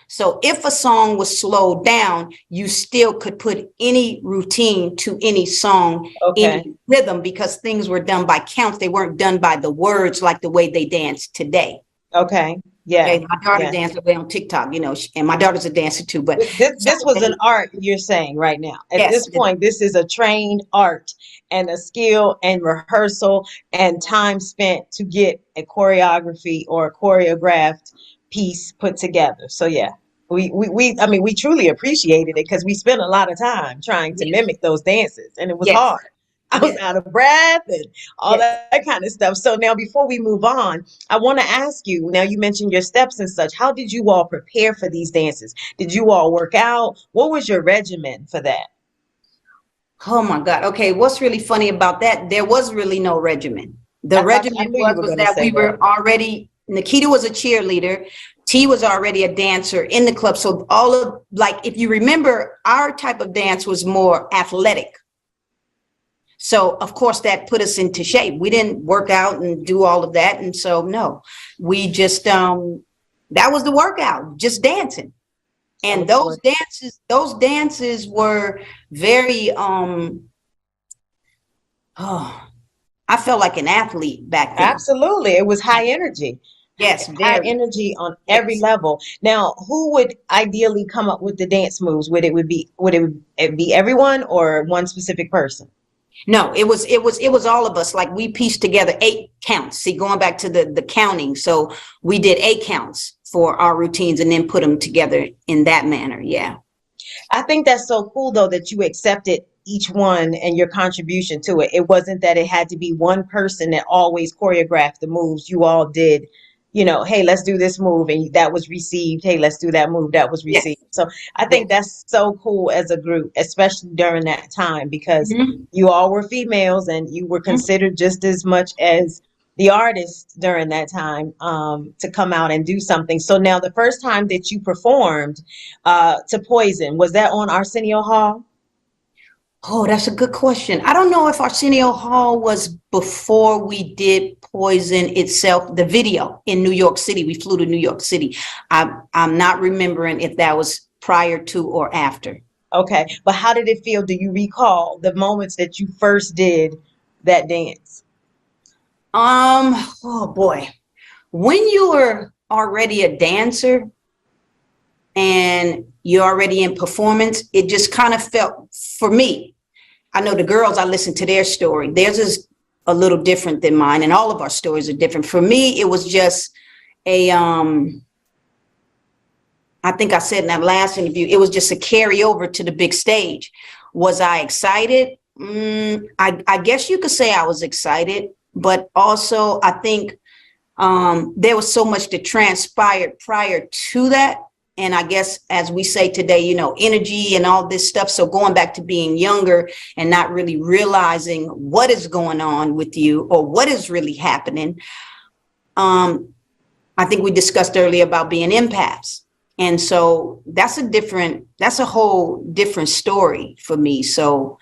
So if a song was slowed down, you still could put any routine to any song, Okay. any rhythm, because things were done by counts. They weren't done by the words like the way they dance today. Okay. Yeah. Okay, my daughter Yeah. dances away on TikTok, and my daughter's a dancer too. But This was an art, you're saying right now. At yes, this point, this is a trained art and a skill and rehearsal and time spent to get a choreography or a choreographed piece put together. So yeah, I mean, we truly appreciated it because we spent a lot of time trying to yes, mimic those dances, and it was yes, hard. I was yes, out of breath and all yes. that kind of stuff. So now, before we move on, I want to ask you, now you mentioned your steps and such. How did you all prepare for these dances? Did you all work out? What was your regimen for that? Oh my God. Okay, what's really funny about that? There was really no regimen. The I regimen knew you was were was going to that say we that. were already. Nikita was a cheerleader. T was already a dancer in the club. So all of like, if you remember, our type of dance was more athletic. So of course that put us into shape. We didn't work out and do all of that, and so no, we just that was the workout, just dancing. That And was the word. those dances were very oh, I felt like an athlete back then. Absolutely. It was high energy. Yes, High very. energy on every Yes. level. Now, who would ideally come up with the dance moves? Would it be everyone or one specific person? No, it was all of us. Like we pieced together 8 counts. See, going back to the counting. So we did 8 counts for our routines and then put them together in that manner. Yeah. I think that's so cool though that you accepted each one and your contribution to it. It wasn't that it had to be one person that always choreographed the moves. You all did, hey, let's do this move and that was received. Hey, let's do that move that was Yes. received. So I think Yes. that's so cool as a group, especially during that time because Mhm. you all were females and you were Mhm. considered just as much as the artists during that time to come out and do something. So now the first time that you performed to Poison, was that on Arsenio Hall? Oh, that's a good question. I don't know if Arsenio Hall was before we did Poison itself, the video in New York City. We flew to New York City. I'm not remembering if that was prior to or after. Okay, but how did it feel? Do you recall the moments that you first did that dance? Oh boy. When you were already a dancer and you're already in performance, it just kind of felt for me. I know the girls, I listened to their story. Theirs is a little different than mine, and all of our stories are different. For me, it was just a I think I said in that last interview, it was just a carryover to the big stage. Was I excited? I guess you could say I was excited, but also I think there was so much that transpired prior to that. And I guess, as we say today, energy and all this stuff. So going back to being younger and not really realizing what is going on with you or what is really happening. I think we discussed earlier about being empaths. And so that's a whole different story for me. So,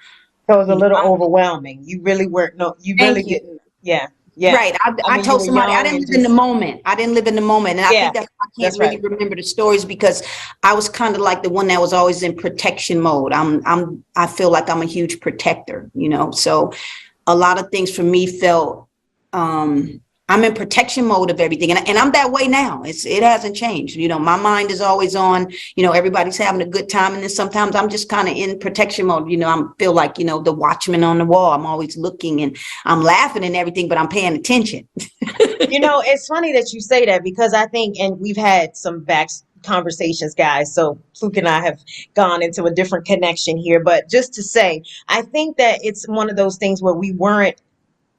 So it was a little overwhelming. You really weren't, no, you really thank you. didn't. Yeah, yeah. Right. I I mean, you told were somebody I young didn't and live in the just, moment. I didn't live in the moment. And I yeah, think that's why I can't that's really right. remember the stories because I was kind of like the one that was always in protection mode. I feel like I'm a huge protector. So a lot of things for me felt I'm in protection mode of everything. And I'm that way now. It hasn't changed. My mind is always on, everybody's having a good time. And then sometimes I'm just kind of in protection mode. I feel like, the watchman on the wall. I'm always looking and I'm laughing and everything, but I'm paying attention. It's funny that you say that because I think, and we've had some back conversations, guys. So Pluke and I have gone into a different connection here. But just to say, I think that it's one of those things where we weren't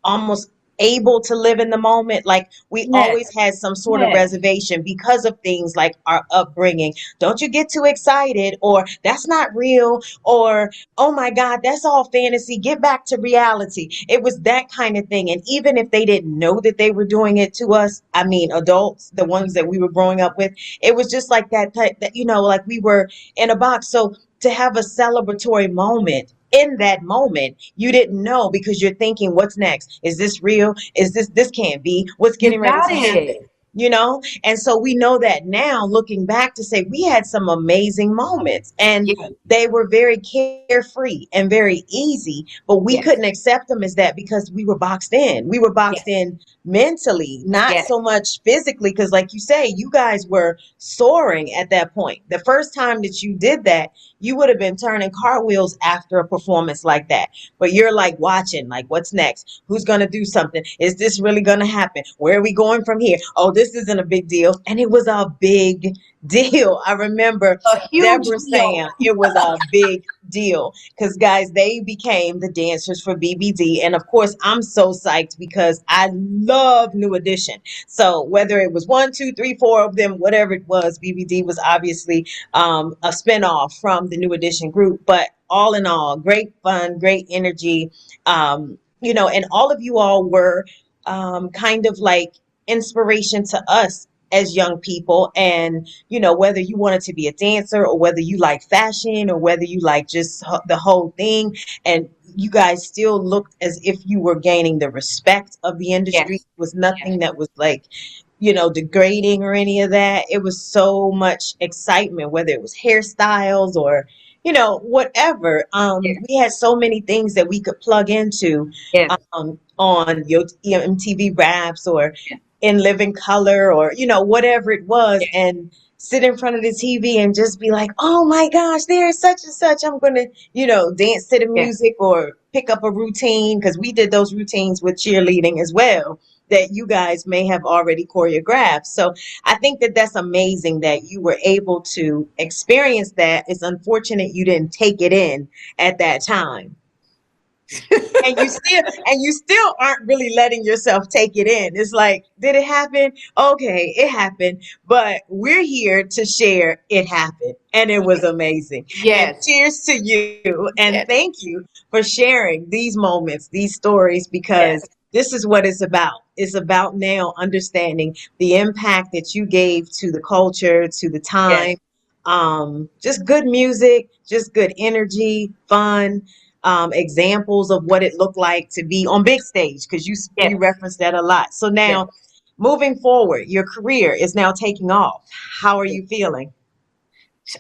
almost able to live in the moment. Like we Yeah. always had some sort of Yeah. reservation because of things like our upbringing. Don't you get too excited, or that's not real, or oh my God, that's all fantasy. Get back to reality. It was that kind of thing. And even if they didn't know that they were doing it to us, I mean, adults, the ones that we were growing up with, it was just like that, that like we were in a box. So to have a celebratory moment in that moment, you didn't know because you're thinking, what's next? Is this real? Is this can't be? What's You getting ready got to happen? it. And so we know that now looking back to say we had some amazing moments and Yeah. they were very carefree and very easy, but we Yes. couldn't accept them as that because we were boxed in. We were boxed Yes. in mentally, not Yes. so much physically, because like you say, you guys were soaring at that point. The first time that you did that, you would have been turning cartwheels after a performance like that. But you're like watching, like, what's next? Who's going to do something? Is this really going to happen? Where are we going from here? Oh, this isn't a big deal. And it was a big deal. I remember A huge Deborah deal. saying it was a big deal because, guys, they became the dancers for BBD. And of course, I'm so psyched because I love New Edition. So whether it was one, two, three, four of them, whatever it was, BBD was obviously a spinoff from the New Edition group. But all in all, great fun, great energy. And all of you all were kind of like inspiration to us as young people. And, whether you wanted to be a dancer or whether you like fashion or whether you like just the whole thing. And you guys still looked as if you were gaining the respect of the industry. Yes. It was nothing that was like, degrading or any of that. It was so much excitement, whether it was hairstyles or, whatever. Yes. We had so many things that we could plug into Yes. on your MTV Raps or in living color or, you know, whatever it was, and sit in front of the TV and just be like, oh my gosh, there's such and such. I'm going to, you know, dance to the music or pick up a routine, because we did those routines with cheerleading as well that you guys may have already choreographed. So I think that that's amazing that you were able to experience that. It's unfortunate you didn't take it in at that time. And you still aren't really letting yourself take it in. It's like, did it happen? Okay, it happened, but we're here to share it happened and it was amazing. And Yes. cheers to you, and thank you for sharing these moments, these stories, because this is what it's about. It's about now understanding the impact that you gave to the culture, to the time. Just good music, just good energy, fun, examples of what it looked like to be on big stage, because you referenced that a lot. So now, moving forward, your career is now taking off. How are you feeling?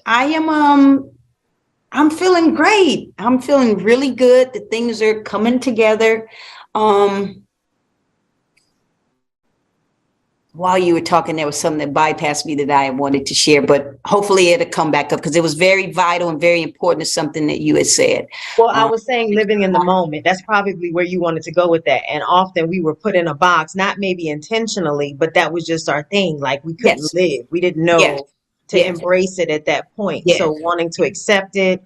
I am I'm feeling great. I'm feeling really good. The things are coming together. While you were talking, there was something that bypassed me that I wanted to share, but hopefully it'll come back up because it was very vital and very important to something that you had said. Well, I was saying living in the moment. That's probably where you wanted to go with that. And often we were put in a box, not maybe intentionally, but that was just our thing. Like we couldn't live. We didn't know to embrace it at that point. So wanting to accept it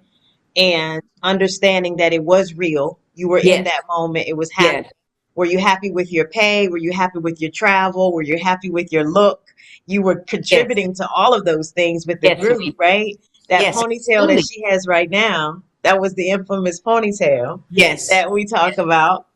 and understanding that it was real. You were in that moment. It was happening. Were you happy with your pay? Were you happy with your travel? Were you happy with your look? You were contributing to all of those things with the group, right? That ponytail that she has right now, that was the infamous ponytail that we talk about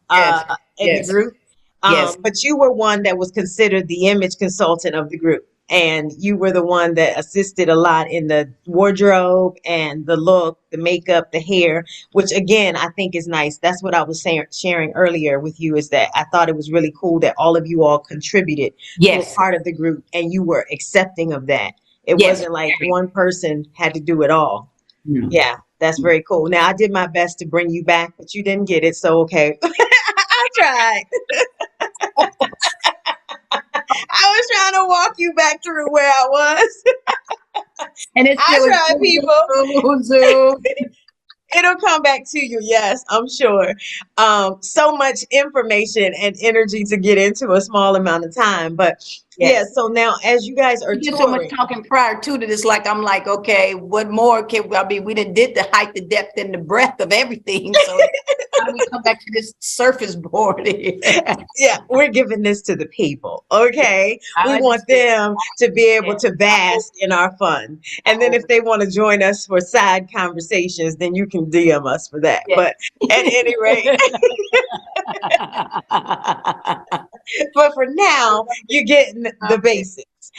in the group. But you were one that was considered the image consultant of the group. And you were the one that assisted a lot in the wardrobe and the look, the makeup, the hair, which again, I think is nice. That's what I was sharing earlier with you, is that I thought it was really cool that all of you all contributed to a part of the group and you were accepting of that. It wasn't like one person had to do it all. Yeah, that's very cool. Now, I did my best to bring you back, but you didn't get it. So, okay. I tried. I was trying to walk you back through where I was. And it's I tried, people. It'll come back to you. Yes, I'm sure. So much information and energy to get into a small amount of time. But so now as you guys are touring, so much talking prior to this, like I'm like, okay, what more can we did the height, the depth, and the breadth of everything. So how do we come back to this surface board? We're giving this to the people. Okay. We want them to be able to bask in our fun. And then if they want to join us for side conversations, then you can DM us for that. But at any rate, but for now, you're getting the basics.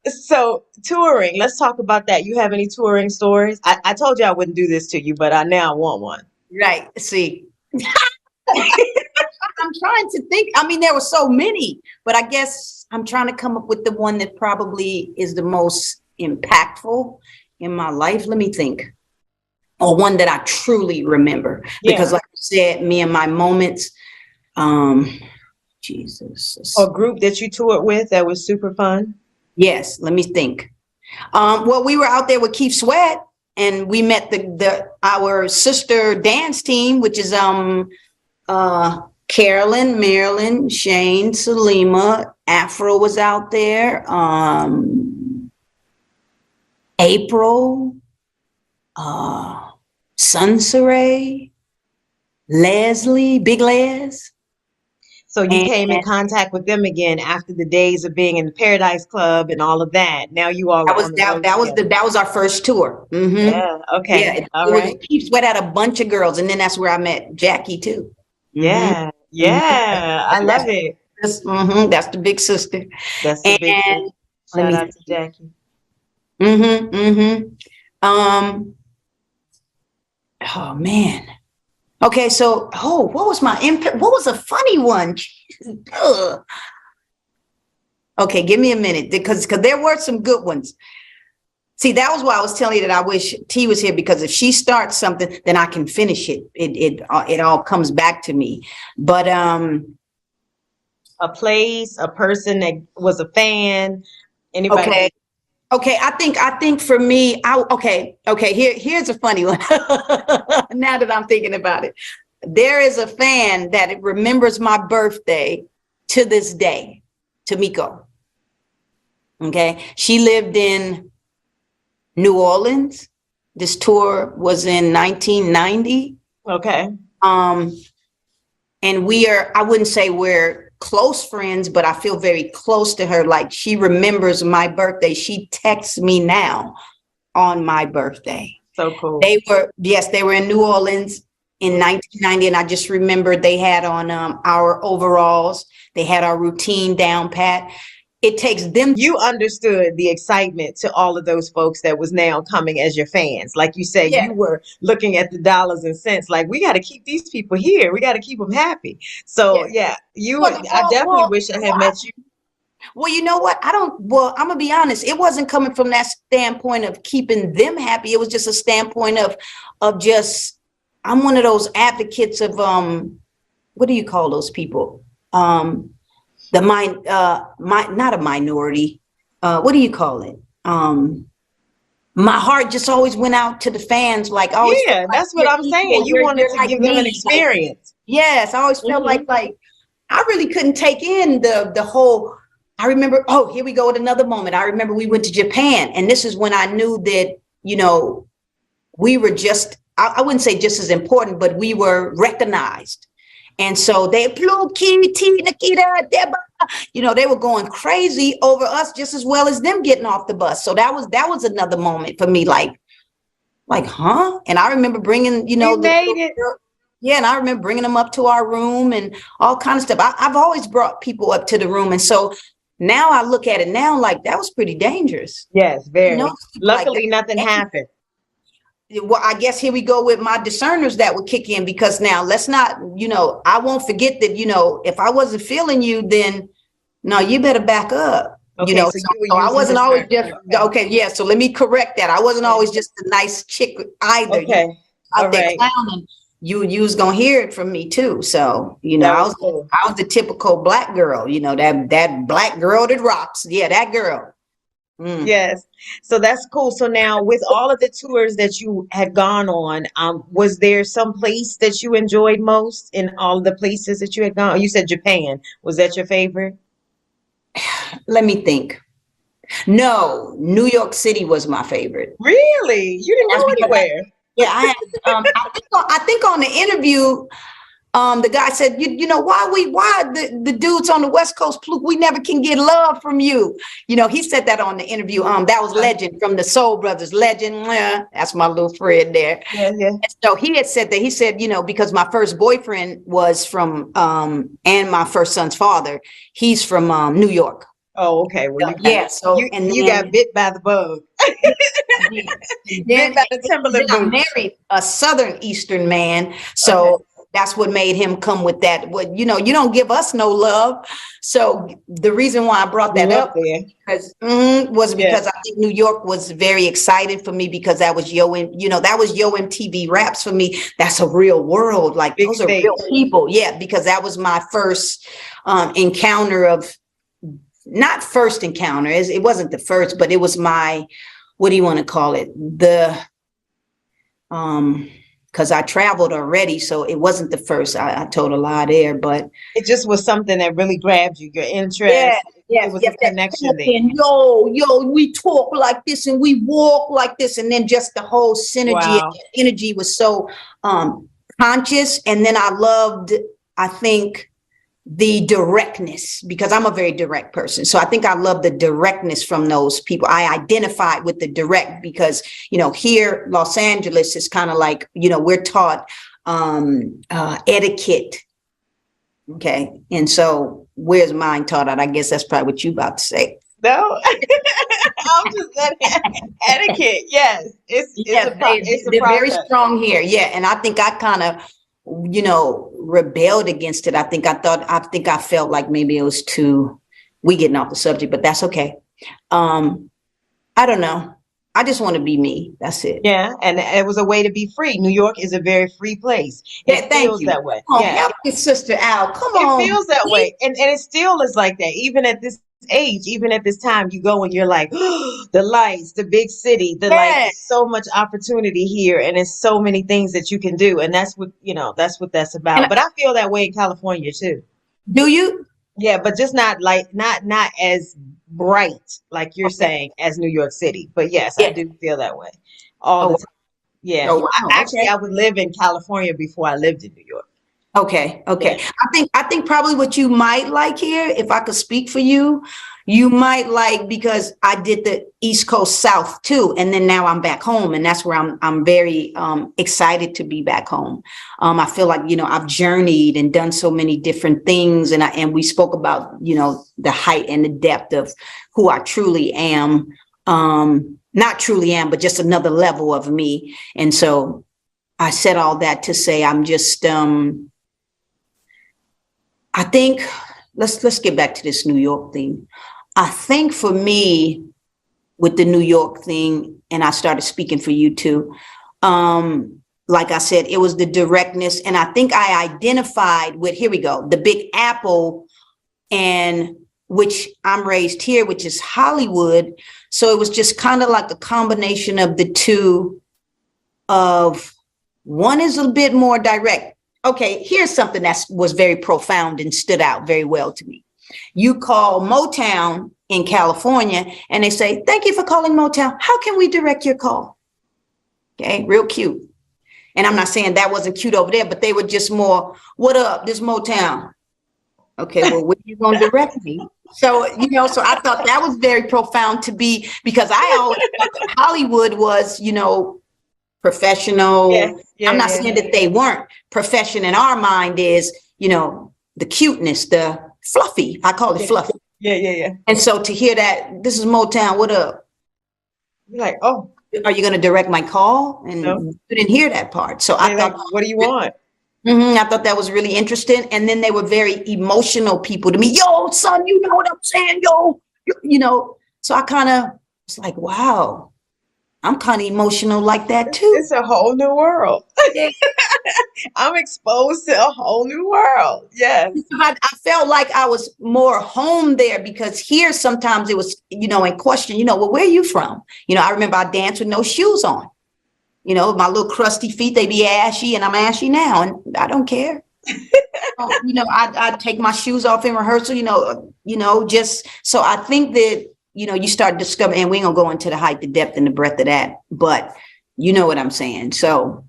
So touring, let's talk about that. You have any touring stories? I told you I wouldn't do this to you, but I now want one. Right. See, I'm trying to think. I mean, there were so many, but I guess I'm trying to come up with the one that probably is the most impactful in my life. Let me think. Or one that I truly remember. Because like I said, me and my moments, Jesus. A group that you toured with that was super fun? Yes, let me think. Well, we were out there with Keith Sweat, and we met our sister dance team, which is Carolyn, Marilyn, Shane, Salima, Afro was out there, April, Sunsaray, Leslie, Big Les. So you came in contact with them again after the days of being in the Paradise Club and all of that. Now you all that was our first tour. Mm-hmm. Yeah. Okay. Yeah. Keith Sweat had a bunch of girls, and then that's where I met Jackie too. Yeah. Mm-hmm. Yeah. I love it. That's the big sister. That's the big sister. Shout out to Jackie. Oh man. Okay, so what was my impact? What was a funny one? Okay, give me a minute, because there were some good ones. See, that was why I was telling you that I wish T was here, because if she starts something, then I can finish it. It all comes back to me. But a place, a person that was a fan, anybody? Okay. Okay, I think for me, here's a funny one. Now that I'm thinking about it. There is a fan that remembers my birthday to this day, Tamiko. Okay. She lived in New Orleans. This tour was in 1990. Okay. And I wouldn't say we're close friends, but I feel very close to her. Like, she remembers my birthday. She texts me now on my birthday. So cool. They were in New Orleans in 1990. And I just remember they had on our overalls. They had our routine down pat. It takes them. You understood the excitement to all of those folks that was now coming as your fans. Like you said, Yeah. You were looking at the dollars and cents. Like, we got to keep these people here. We got to keep them happy. So I definitely wish I had met you. Well, you know what? I'm going to be honest. It wasn't coming from that standpoint of keeping them happy. It was just a standpoint of just, I'm one of those advocates of, what do you call those people? Not a minority. What do you call it? My heart just always went out to the fans. Like, yeah, that's what I'm saying. You wanted to give them an experience. Yes, I always felt like I really couldn't take in the whole. I remember. Oh, here we go with another moment. I remember we went to Japan, and this is when I knew that we were just. I wouldn't say just as important, but we were recognized. And so they Pluke, Nikita, Deba, they were going crazy over us just as well as them getting off the bus. So that was another moment for me, like, huh? And I remember bringing, made it. Yeah, and I remember bringing them up to our room and all kinds of stuff. I've always brought people up to the room, and so now I look at it now like that was pretty dangerous. Yes, very. Luckily, nothing happened. Well, I guess here we go with my discerners that would kick in, because now let's not, I won't forget that, if I wasn't feeling you, then no, you better back up. Okay, so I wasn't always just, okay. Yeah. So let me correct that. I wasn't always just a nice chick either. Okay. Out there clowning. You was going to hear it from me too. So, I was the typical Black girl, that Black girl that rocks. Yeah. That girl. Mm. Yes. So that's cool. So now, with all of the tours that you had gone on, was there some place that you enjoyed most in all of the places that you had gone? You said Japan. Was that your favorite? Let me think. No, New York City was my favorite. Really? You didn't go anywhere? I think on the interview, the guy said, why the dudes on the West Coast, Pluke, we never can get love from you. He said that on the interview. That was Legend from the Soul Brothers. Legend, that's my little friend there. Yeah. And so he had said that. He said, because my first boyfriend was from, and my first son's father, he's from New York. Oh, okay. Well, you got bit by the bug. Bit by the Timberland boots. I married a Southern Eastern man, so that's what made him come with that. Well, you don't give us no love. So the reason why I brought that up was because I think New York was very excited for me, because that was Yo MTV Raps for me. That's a real world. Like, big those state. Are real people. Yeah, because that was my first encounter of. Not first encounter, it wasn't the first, but it was my, what do you want to call it? Because I traveled already, so it wasn't the first. I told a lie there, but it just was something that really grabbed you, your interest. It was a connection there. Yo, we talk like this and we walk like this, and then just the whole synergy and energy was so conscious. And then I think the directness, because I'm a very direct person. So I think I love the directness from those people. I identified with the direct because, here, Los Angeles is kind of like, we're taught etiquette. Okay. And so where's mine taught at? I guess that's probably what you about to say. No, I'm just saying etiquette. Yes. It's very strong here. Yeah. And I think I kind of, rebelled against it. I think I felt like maybe it was we getting off the subject, but that's okay. I don't know. I just want to be me. That's it. Yeah, and it was a way to be free. New York is a very free place. Yeah, It thank feels you. that way. Come on, Yeah, help your sister out. Come it on. feels that B. way. And it still is like that. Even at this age, even at this time, you go and you're like, the lights, the big city, the like, Yeah. it's so much opportunity here, and it's so many things that you can do. And that's what, that's what that's And about. But I feel that way in California too. do you? Yeah, but just not like not as bright, like you're Okay. saying, as New York City. But yes, I Yeah. do feel that way all Oh, the wow. time. Yeah. Oh, wow. Actually, Okay. I would live in California before I lived in New York. Okay, Yeah. okay. I think probably what you might like here, if I could speak for you, you might like because I did the East Coast South too, and then now I'm back home, and that's where I'm very excited to be back home. I feel like I've journeyed and done so many different things, and we spoke about the height and the depth of who I truly am. Not truly am, but just another level of me, and so I said all that to say I'm just I think let's get back to this New York thing. I think for me, with the New York thing, and I started speaking for you too. Like I said, it was the directness, and I think I identified with, here we go, the Big Apple, and which I'm raised here, which is Hollywood. So it was just kind of like a combination of the two. Of one is a bit more direct. Okay, here's something that was very profound and stood out very well to me. You call Motown in California and they say, thank you for calling Motown. How can we direct your call? Okay, real cute. And I'm not saying that wasn't cute over there, but they were just more, what up, this Motown? Okay, well, where you going to direct me? So, so I thought that was very profound to be, because I always thought that Hollywood was, professional. Yeah. Yeah. I'm not Yeah. saying that they weren't. Profession in our mind is, the cuteness, the fluffy. I call it fluffy. Yeah. Yeah. Yeah. And so to hear that, this is Motown, what up? You're like, oh, Are you going to direct my call? And no. you didn't hear that part. So They're I like, thought, what do you want? I thought that was really interesting. And then they were very emotional people to me. Yo, son, you know what I'm saying? Yo, so I kind of was like, wow, I'm kind of emotional like that too. It's a whole new world. Yeah. I'm exposed to a whole new world. Yes. I felt like I was more home there, because here sometimes it was, in question, well, where are you from? I remember I danced with no shoes on. My little crusty feet, they be ashy, and I'm ashy now, and I don't care. I'd take my shoes off in rehearsal, just so I think that, you start discovering, and we ain't gonna go into the height, the depth, and the breadth of that, but you know what I'm saying. So,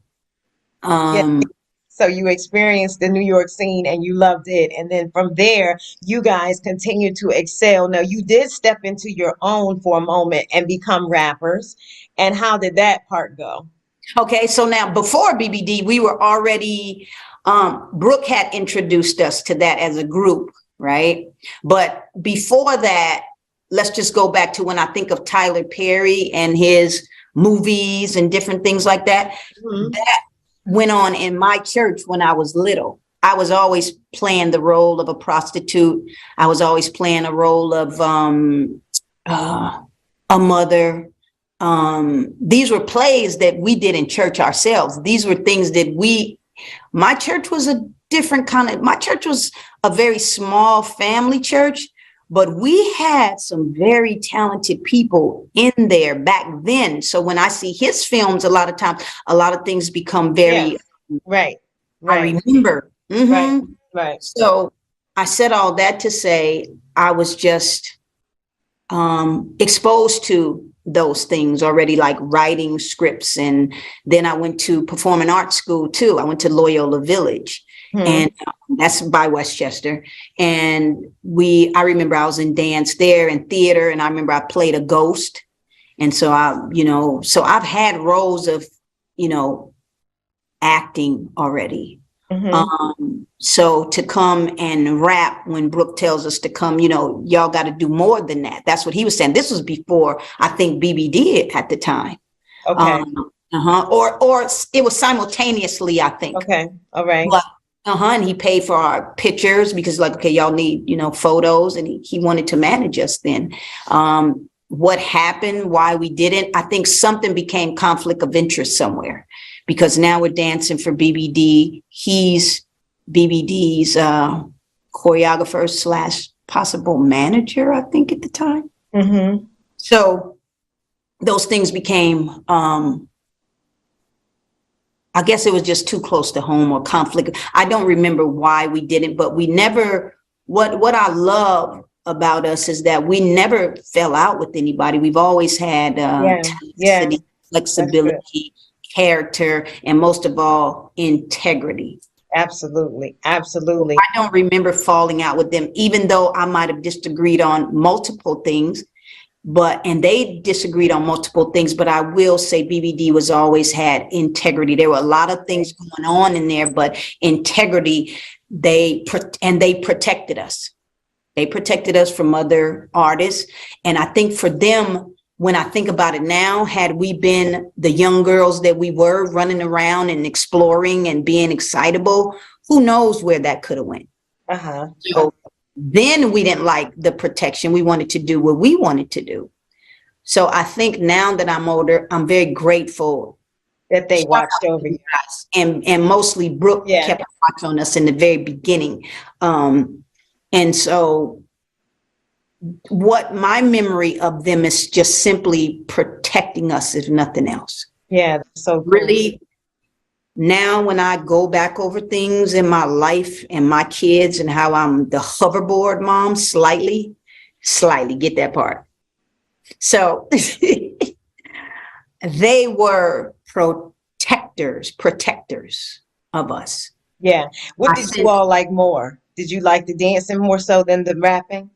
Yeah. So you experienced the New York scene and you loved it. And then from there, you guys continued to excel. Now, you did step into your own for a moment and become rappers. And how did that part go? okay, so now before BBD, we were already, Brooke had introduced us to that as a group, right? But before that, let's just go back to when I think of Tyler Perry and his movies and different things like that. Mhm. That went on in my church when I was little. I was always playing the role of a prostitute. I was always playing a role of a mother. These were plays that we did in church ourselves. These were things that my church was a different my church was a very small family church, but we had some very talented people in there back then. So when I see his films, a lot of times, a lot of things become very, Right. I Right. remember. Right. Right. So I said all that to say I was just exposed to those things already, like writing scripts. And then I went to performing arts school too. I went to Loyola Village, and that's by Westchester. And I remember I was in dance there and theater, and I remember I played a ghost. And so so I've had roles of, acting already. So to come and rap when Brooke tells us to come, y'all got to do more than that. That's what he was saying. This was before I think BB did at the time. Okay. Or it was simultaneously, I think. Okay. All right. But, and he paid for our pictures because, like, okay, y'all need, photos, and he wanted to manage us then. what happened, why we didn't. I think something became conflict of interest somewhere, because now we're dancing for BBD. He's BBD's choreographer slash possible manager, I think, at the time. Mm-hmm. So those things became, I guess it was just too close to home, or conflict. I don't remember why we didn't, but we never, what I love about us is that we never fell out with anybody. We've always had tenacity, flexibility, character, and most of all, integrity. Absolutely. Absolutely. I don't remember falling out with them, even though I might have disagreed on multiple things. And they disagreed on multiple things, but I will say BBD was always had integrity. There were a lot of things going on in there, but integrity, they protected us. They protected us from other artists. And I think for them, when I think about it now, had we been the young girls that we were, running around and exploring and being excitable, who knows where that could have went. So then we didn't like the protection. We wanted to do what we wanted to do. So I think now that I'm older, I'm very grateful that they watched over you. And mostly Brooke kept watch on us in the very beginning. And so what my memory of them is just simply protecting us, if nothing else. Yeah. So cool. Really, now when I go back over things in my life and my kids and how I'm the hoverboard mom, slightly, get that part. So they were protectors of us. Yeah. What did you all like more? Did you like the dancing more so than the rapping?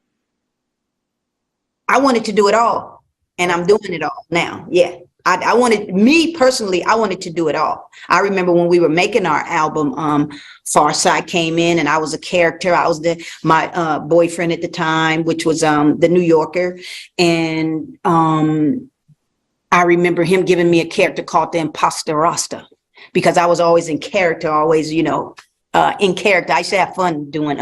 I wanted to do it all, and I'm doing it all now. Yeah. I wanted to do it all. I remember when we were making our album, Pharcyde came in and I was a character. I was my boyfriend at the time, which was the New Yorker. And I remember him giving me a character called the Imposter Rasta, because I was always in character, always, in character. I used to have fun doing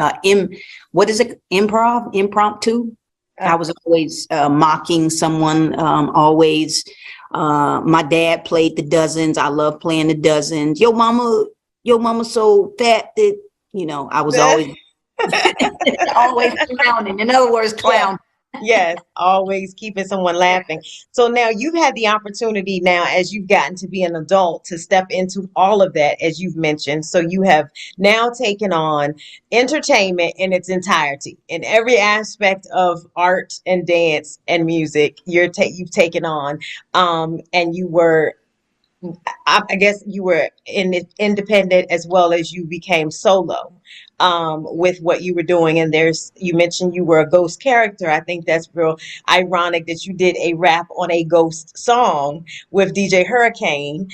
impromptu. I was always mocking someone, always. My dad played the dozens. I love playing the dozens. Your mama so fat that, I was always always clowning. In other words, clown. Yes, always keeping someone laughing. So now you've had the opportunity now, as you've gotten to be an adult, to step into all of that, as you've mentioned. So you have now taken on entertainment in its entirety, in every aspect of art and dance and music. You've taken on, and you were, I guess you were independent as well as you became solo with what you were doing. And you mentioned you were a ghost character. I think that's real ironic that you did a rap on a ghost song with DJ Hurricane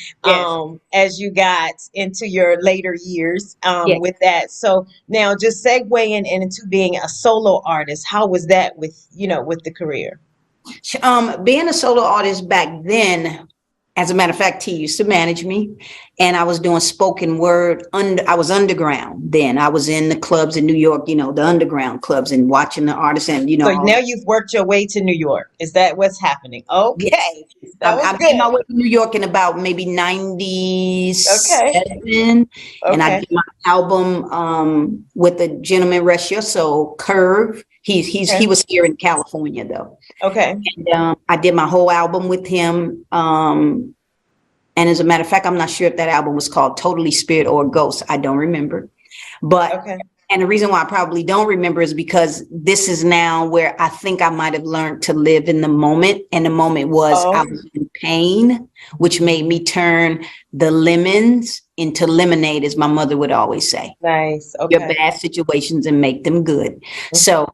as you got into your later years with that. So now just segueing into being a solo artist, how was that with the career? Being a solo artist back then, as a matter of fact, T used to manage me, and I was doing spoken word. I was underground then. I was in the clubs in New York, the underground clubs, and watching the artists. And so now you've worked your way to New York. Is that what's happening? Okay, I made my way to New York in about maybe 97, and I did my album with a gentleman, Rest Your Soul, Curve. He was here in California though. Okay. And I did my whole album with him. And as a matter of fact, I'm not sure if that album was called Totally Spirit or Ghost. I don't remember. But and the reason why I probably don't remember is because this is now where I think I might have learned to live in the moment. And the moment was I was in pain, which made me turn the lemons into lemonade, as my mother would always say. Nice. Okay. Your bad situations and make them good. Mm-hmm. So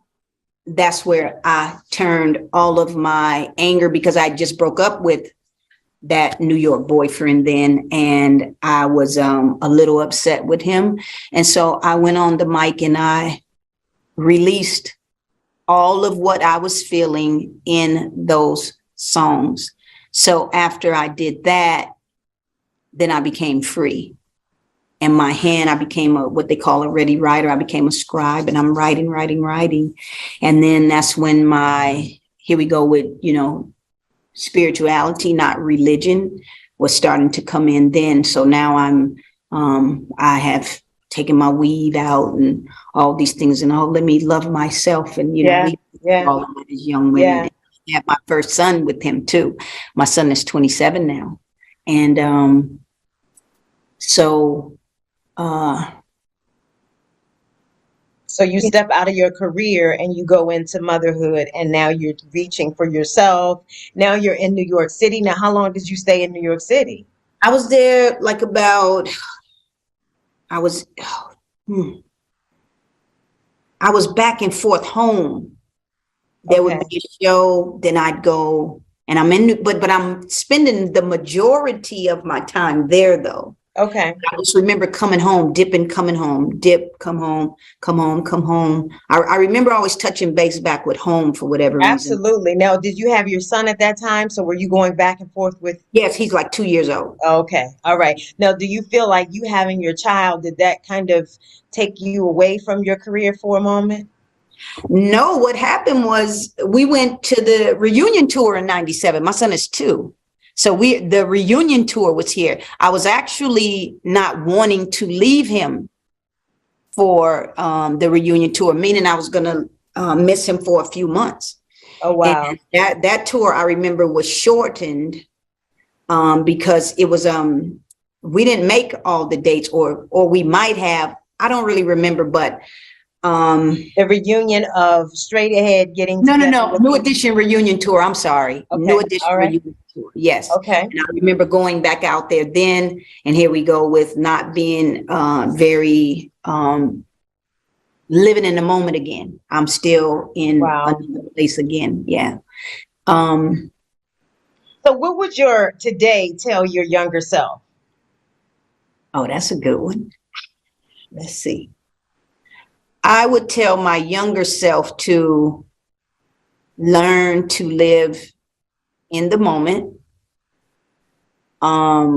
that's where I turned all of my anger, because I just broke up with that New York boyfriend then, and I was a little upset with him. And so I went on the mic and I released all of what I was feeling in those songs. So after I did that, then I became free. And I became what they call a ready writer. I became a scribe, and I'm writing. And then that's when my here we go with, spirituality, not religion, was starting to come in then. So now I have taken my weed out and all these things, and let me love myself, and we all of that as young women. Yeah. I had my first son with him too. My son is 27 now, and so you step out of your career and you go into motherhood, and now you're reaching for yourself. Now you're in New York City. Now, how long did you stay in New York City? I was there I was back and forth home. There would be a show, then I'd go, and but I'm spending the majority of my time there though. Okay. I just remember coming home, dipping, coming home, dip, come home, come home, come home. I remember always touching base back with home for whatever reason. Absolutely. Now, did you have your son at that time? So were you going back and forth with? Yes, he's like 2 years old. Okay. All right. Now, do you feel like you having your child, did that kind of take you away from your career for a moment? No, what happened was we went to the reunion tour in 97. My son is 2. So the reunion tour was here. I was actually not wanting to leave him for the reunion tour, meaning I was going to miss him for a few months. Oh, wow. And that tour, I remember, was shortened because it was, we didn't make all the dates, or we might have, I don't really remember, but the reunion of Straight Ahead getting no, New Edition reunion tour. I'm sorry. Okay. New Edition reunion tour. Yes. Okay. And I remember going back out there then, and here we go with not being very living in the moment again. I'm still in another place again. Yeah. So what would your today tell your younger self? Oh, that's a good one. Let's see. I would tell my younger self to learn to live in the moment. I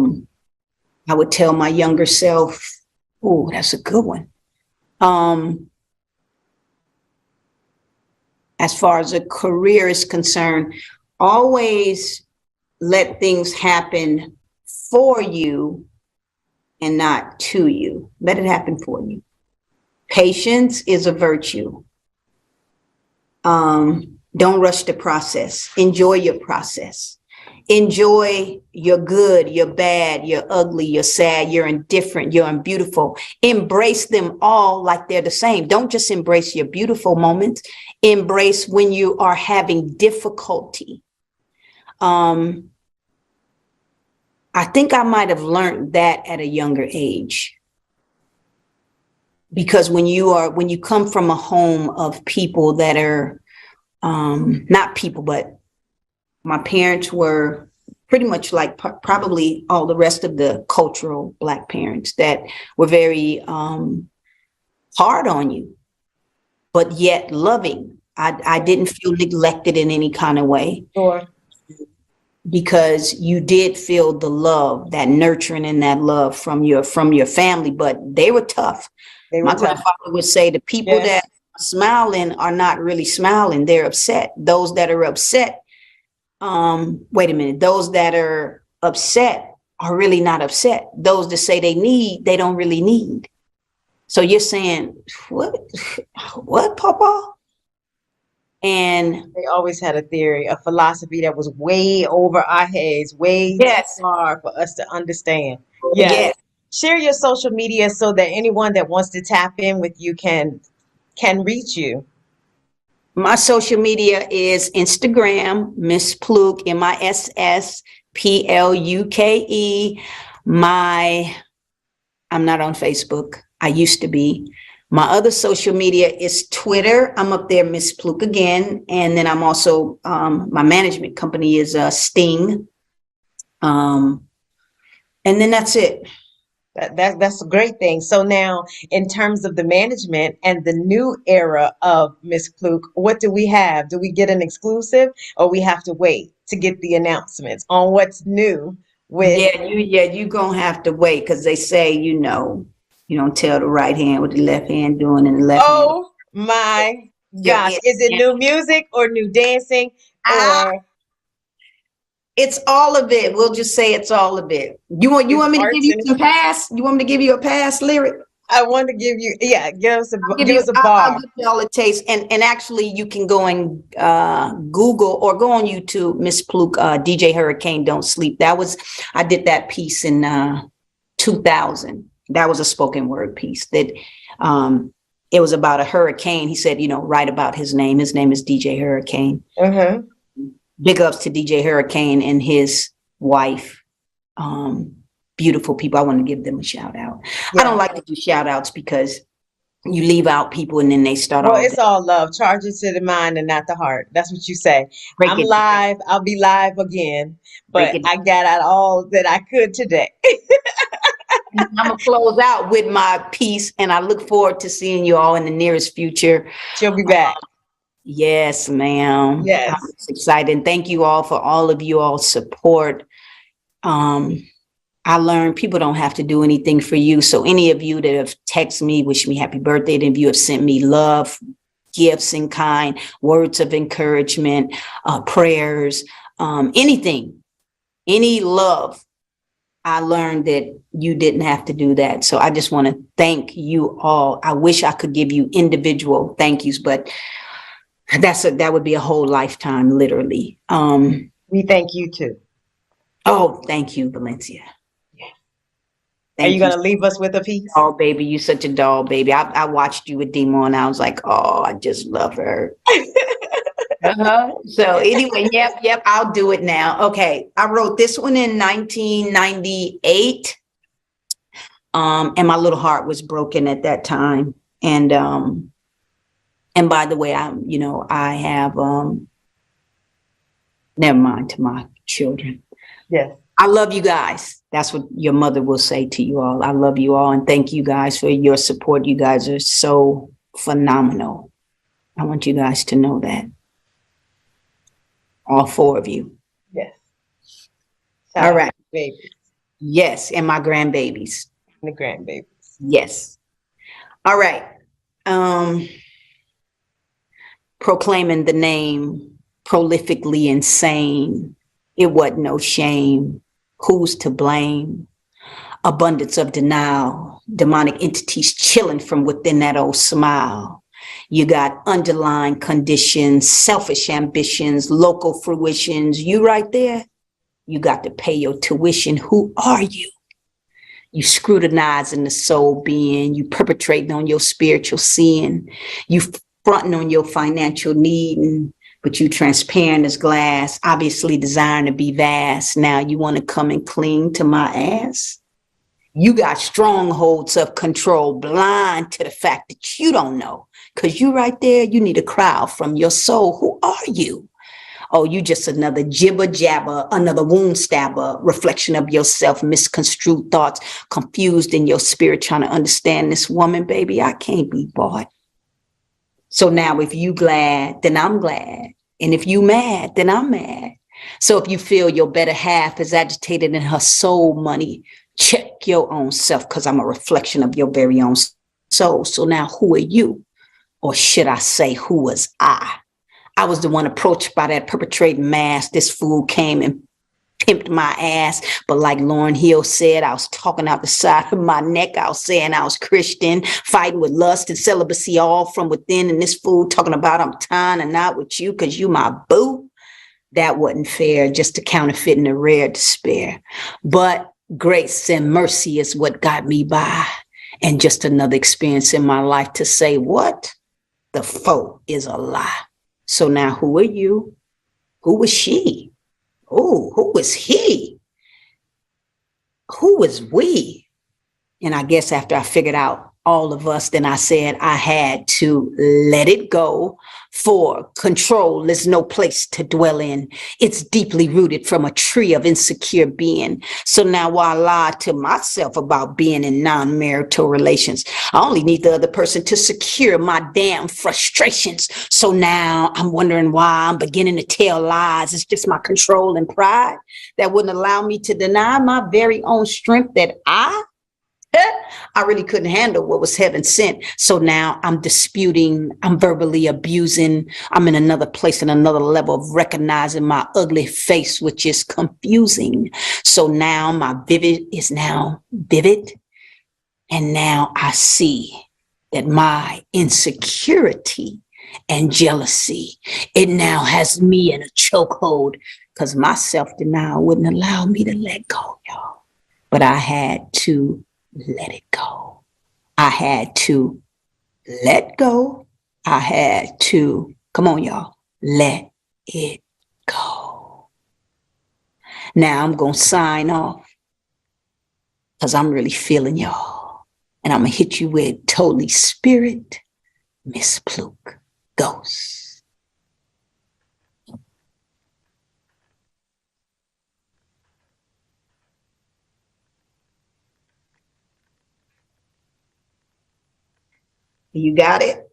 would tell my younger self, oh, that's a good one. As far as a career is concerned, always let things happen for you and not to you. Let it happen for you. Patience is a virtue. Don't rush the process. Enjoy your process. Enjoy your good, your bad, your ugly, your sad, your indifferent, your unbeautiful. Embrace them all like they're the same. Don't just embrace your beautiful moments. Embrace when you are having difficulty. I think I might have learned that at a younger age. Because when you come from a home of people that are not people, but my parents were pretty much like probably all the rest of the cultural Black parents that were very hard on you, but yet loving. I didn't feel neglected in any kind of way. Sure. Because you did feel the love, that nurturing and that love from your family, but they were tough. My grandfather would say the people that are smiling are not really smiling. They're upset. Those that are upset, wait a minute. Those that are upset are really not upset. Those that say they don't really need. So you're saying, what, Papa? And they always had a theory, a philosophy that was way over our heads, way too far for us to understand. Yes. Share your social media so that anyone that wants to tap in with you can reach you. My social media is Instagram, Miss Pluke, MISSPLUKE. I'm not on Facebook. I used to be. My other social media is Twitter. I'm up there, Miss Pluke again. And then I'm also, my management company is Sting. And then that's it. That's a great thing. So now, in terms of the management and the new era of Miss Pluke, what do we have? Do we get an exclusive, or we have to wait to get the announcements on what's new? You're gonna have to wait, because they say, you don't tell the right hand what the left hand doing, and the left hand. Oh my gosh! Is it new music or new dancing? or it's all of it. We'll just say it's all of it. You want me to give you some pass? You want me to give you a pass lyric? I want to give you, give us a I'll bar. give you all it takes. And actually, you can go and Google or go on YouTube, Miss Pluke, DJ Hurricane, Don't Sleep. I did that piece in 2000. That was a spoken word piece that it was about a hurricane. He said, write about his name. His name is DJ Hurricane. Mm-hmm. Big ups to DJ Hurricane and his wife. Beautiful people. I want to give them a shout out. Yeah. I don't like to do shout outs because you leave out people and then they start. Well, it's all love. Charge it to the mind and not the heart. That's what you say. I'm live. I'll be live again, but I got out all that I could today. I'm going to close out with my piece, and I look forward to seeing you all in the nearest future. She'll be back. Yes, ma'am. Yes. I'm excited. And thank you all for all of you all's support. I learned people don't have to do anything for you. So any of you that have texted me, wish me happy birthday, any of you have sent me love, gifts in kind, words of encouragement, prayers, anything, any love. I learned that you didn't have to do that. So I just want to thank you all. I wish I could give you individual thank yous, but that would be a whole lifetime, literally. We thank you too. Oh, thank you, Valencia. Are you going to leave us with a piece? Oh, baby, you such a doll, baby. I watched you with Demo and I was like, oh, I just love her. So anyway, yep, I'll do it now. Okay, I wrote this one in 1998. And my little heart was broken at that time. And by the way, I have never mind to my children. Yes. I love you guys. That's what your mother will say to you all. I love you all. And thank you guys for your support. You guys are so phenomenal. I want you guys to know that. All four of you. Yes. All right. Babies. Yes. And my grandbabies. The grandbabies. Yes. All right. Proclaiming the name, prolifically insane. It wasn't no shame. Who's to blame? Abundance of denial, demonic entities chilling from within that old smile. You got underlying conditions, selfish ambitions, local fruitions. You right there, you got to pay your tuition. Who are you? You scrutinizing the soul being, you perpetrating on your spiritual sin, you fronting on your financial need, but you transparent as glass, obviously desiring to be vast. Now you want to come and cling to my ass? You got strongholds of control, blind to the fact that you don't know. Because you right there, you need a crowd from your soul. Who are you? Oh, you just another jibber jabber, another wound stabber, reflection of yourself, misconstrued thoughts, confused in your spirit, trying to understand this woman, baby. I can't be bought. So now if you glad, then I'm glad. And if you mad, then I'm mad. So if you feel your better half is agitated in her soul money, check your own self, because I'm a reflection of your very own soul. So now who are you? Or should I say, who was I? I was the one approached by that perpetrating mass. This fool came and pimped my ass. But like Lauryn Hill said, I was talking out the side of my neck. I was saying I was Christian, fighting with lust and celibacy all from within. And this fool talking about I'm tying and not with you because you my boo. That wasn't fair, just a counterfeit and a rare despair. But grace and mercy is what got me by. And just another experience in my life to say, what? The foe is a lie. So now who are you? Who was she? Oh, who was he? Who was we? And I guess after I figured out all of us, then I said I had to let it go, for control is no place to dwell in. It's deeply rooted from a tree of insecure being. So now while I lie to myself about being in non-marital relations, I only need the other person to secure my damn frustrations. So now I'm wondering why I'm beginning to tell lies. It's just my control and pride that wouldn't allow me to deny my very own strength that I really couldn't handle what was heaven sent. So now I'm disputing, I'm verbally abusing, I'm in another place, in another level of recognizing my ugly face, which is confusing. So now my vivid is now vivid. And now I see that my insecurity and jealousy, it now has me in a chokehold because my self-denial wouldn't allow me to let go, y'all. But I had to let it go. I had to let go. I had to, come on, y'all, let it go. Now I'm going to sign off because I'm really feeling y'all. And I'm going to hit you with Totally Spirit, Miss Pluke, Ghost. You got it?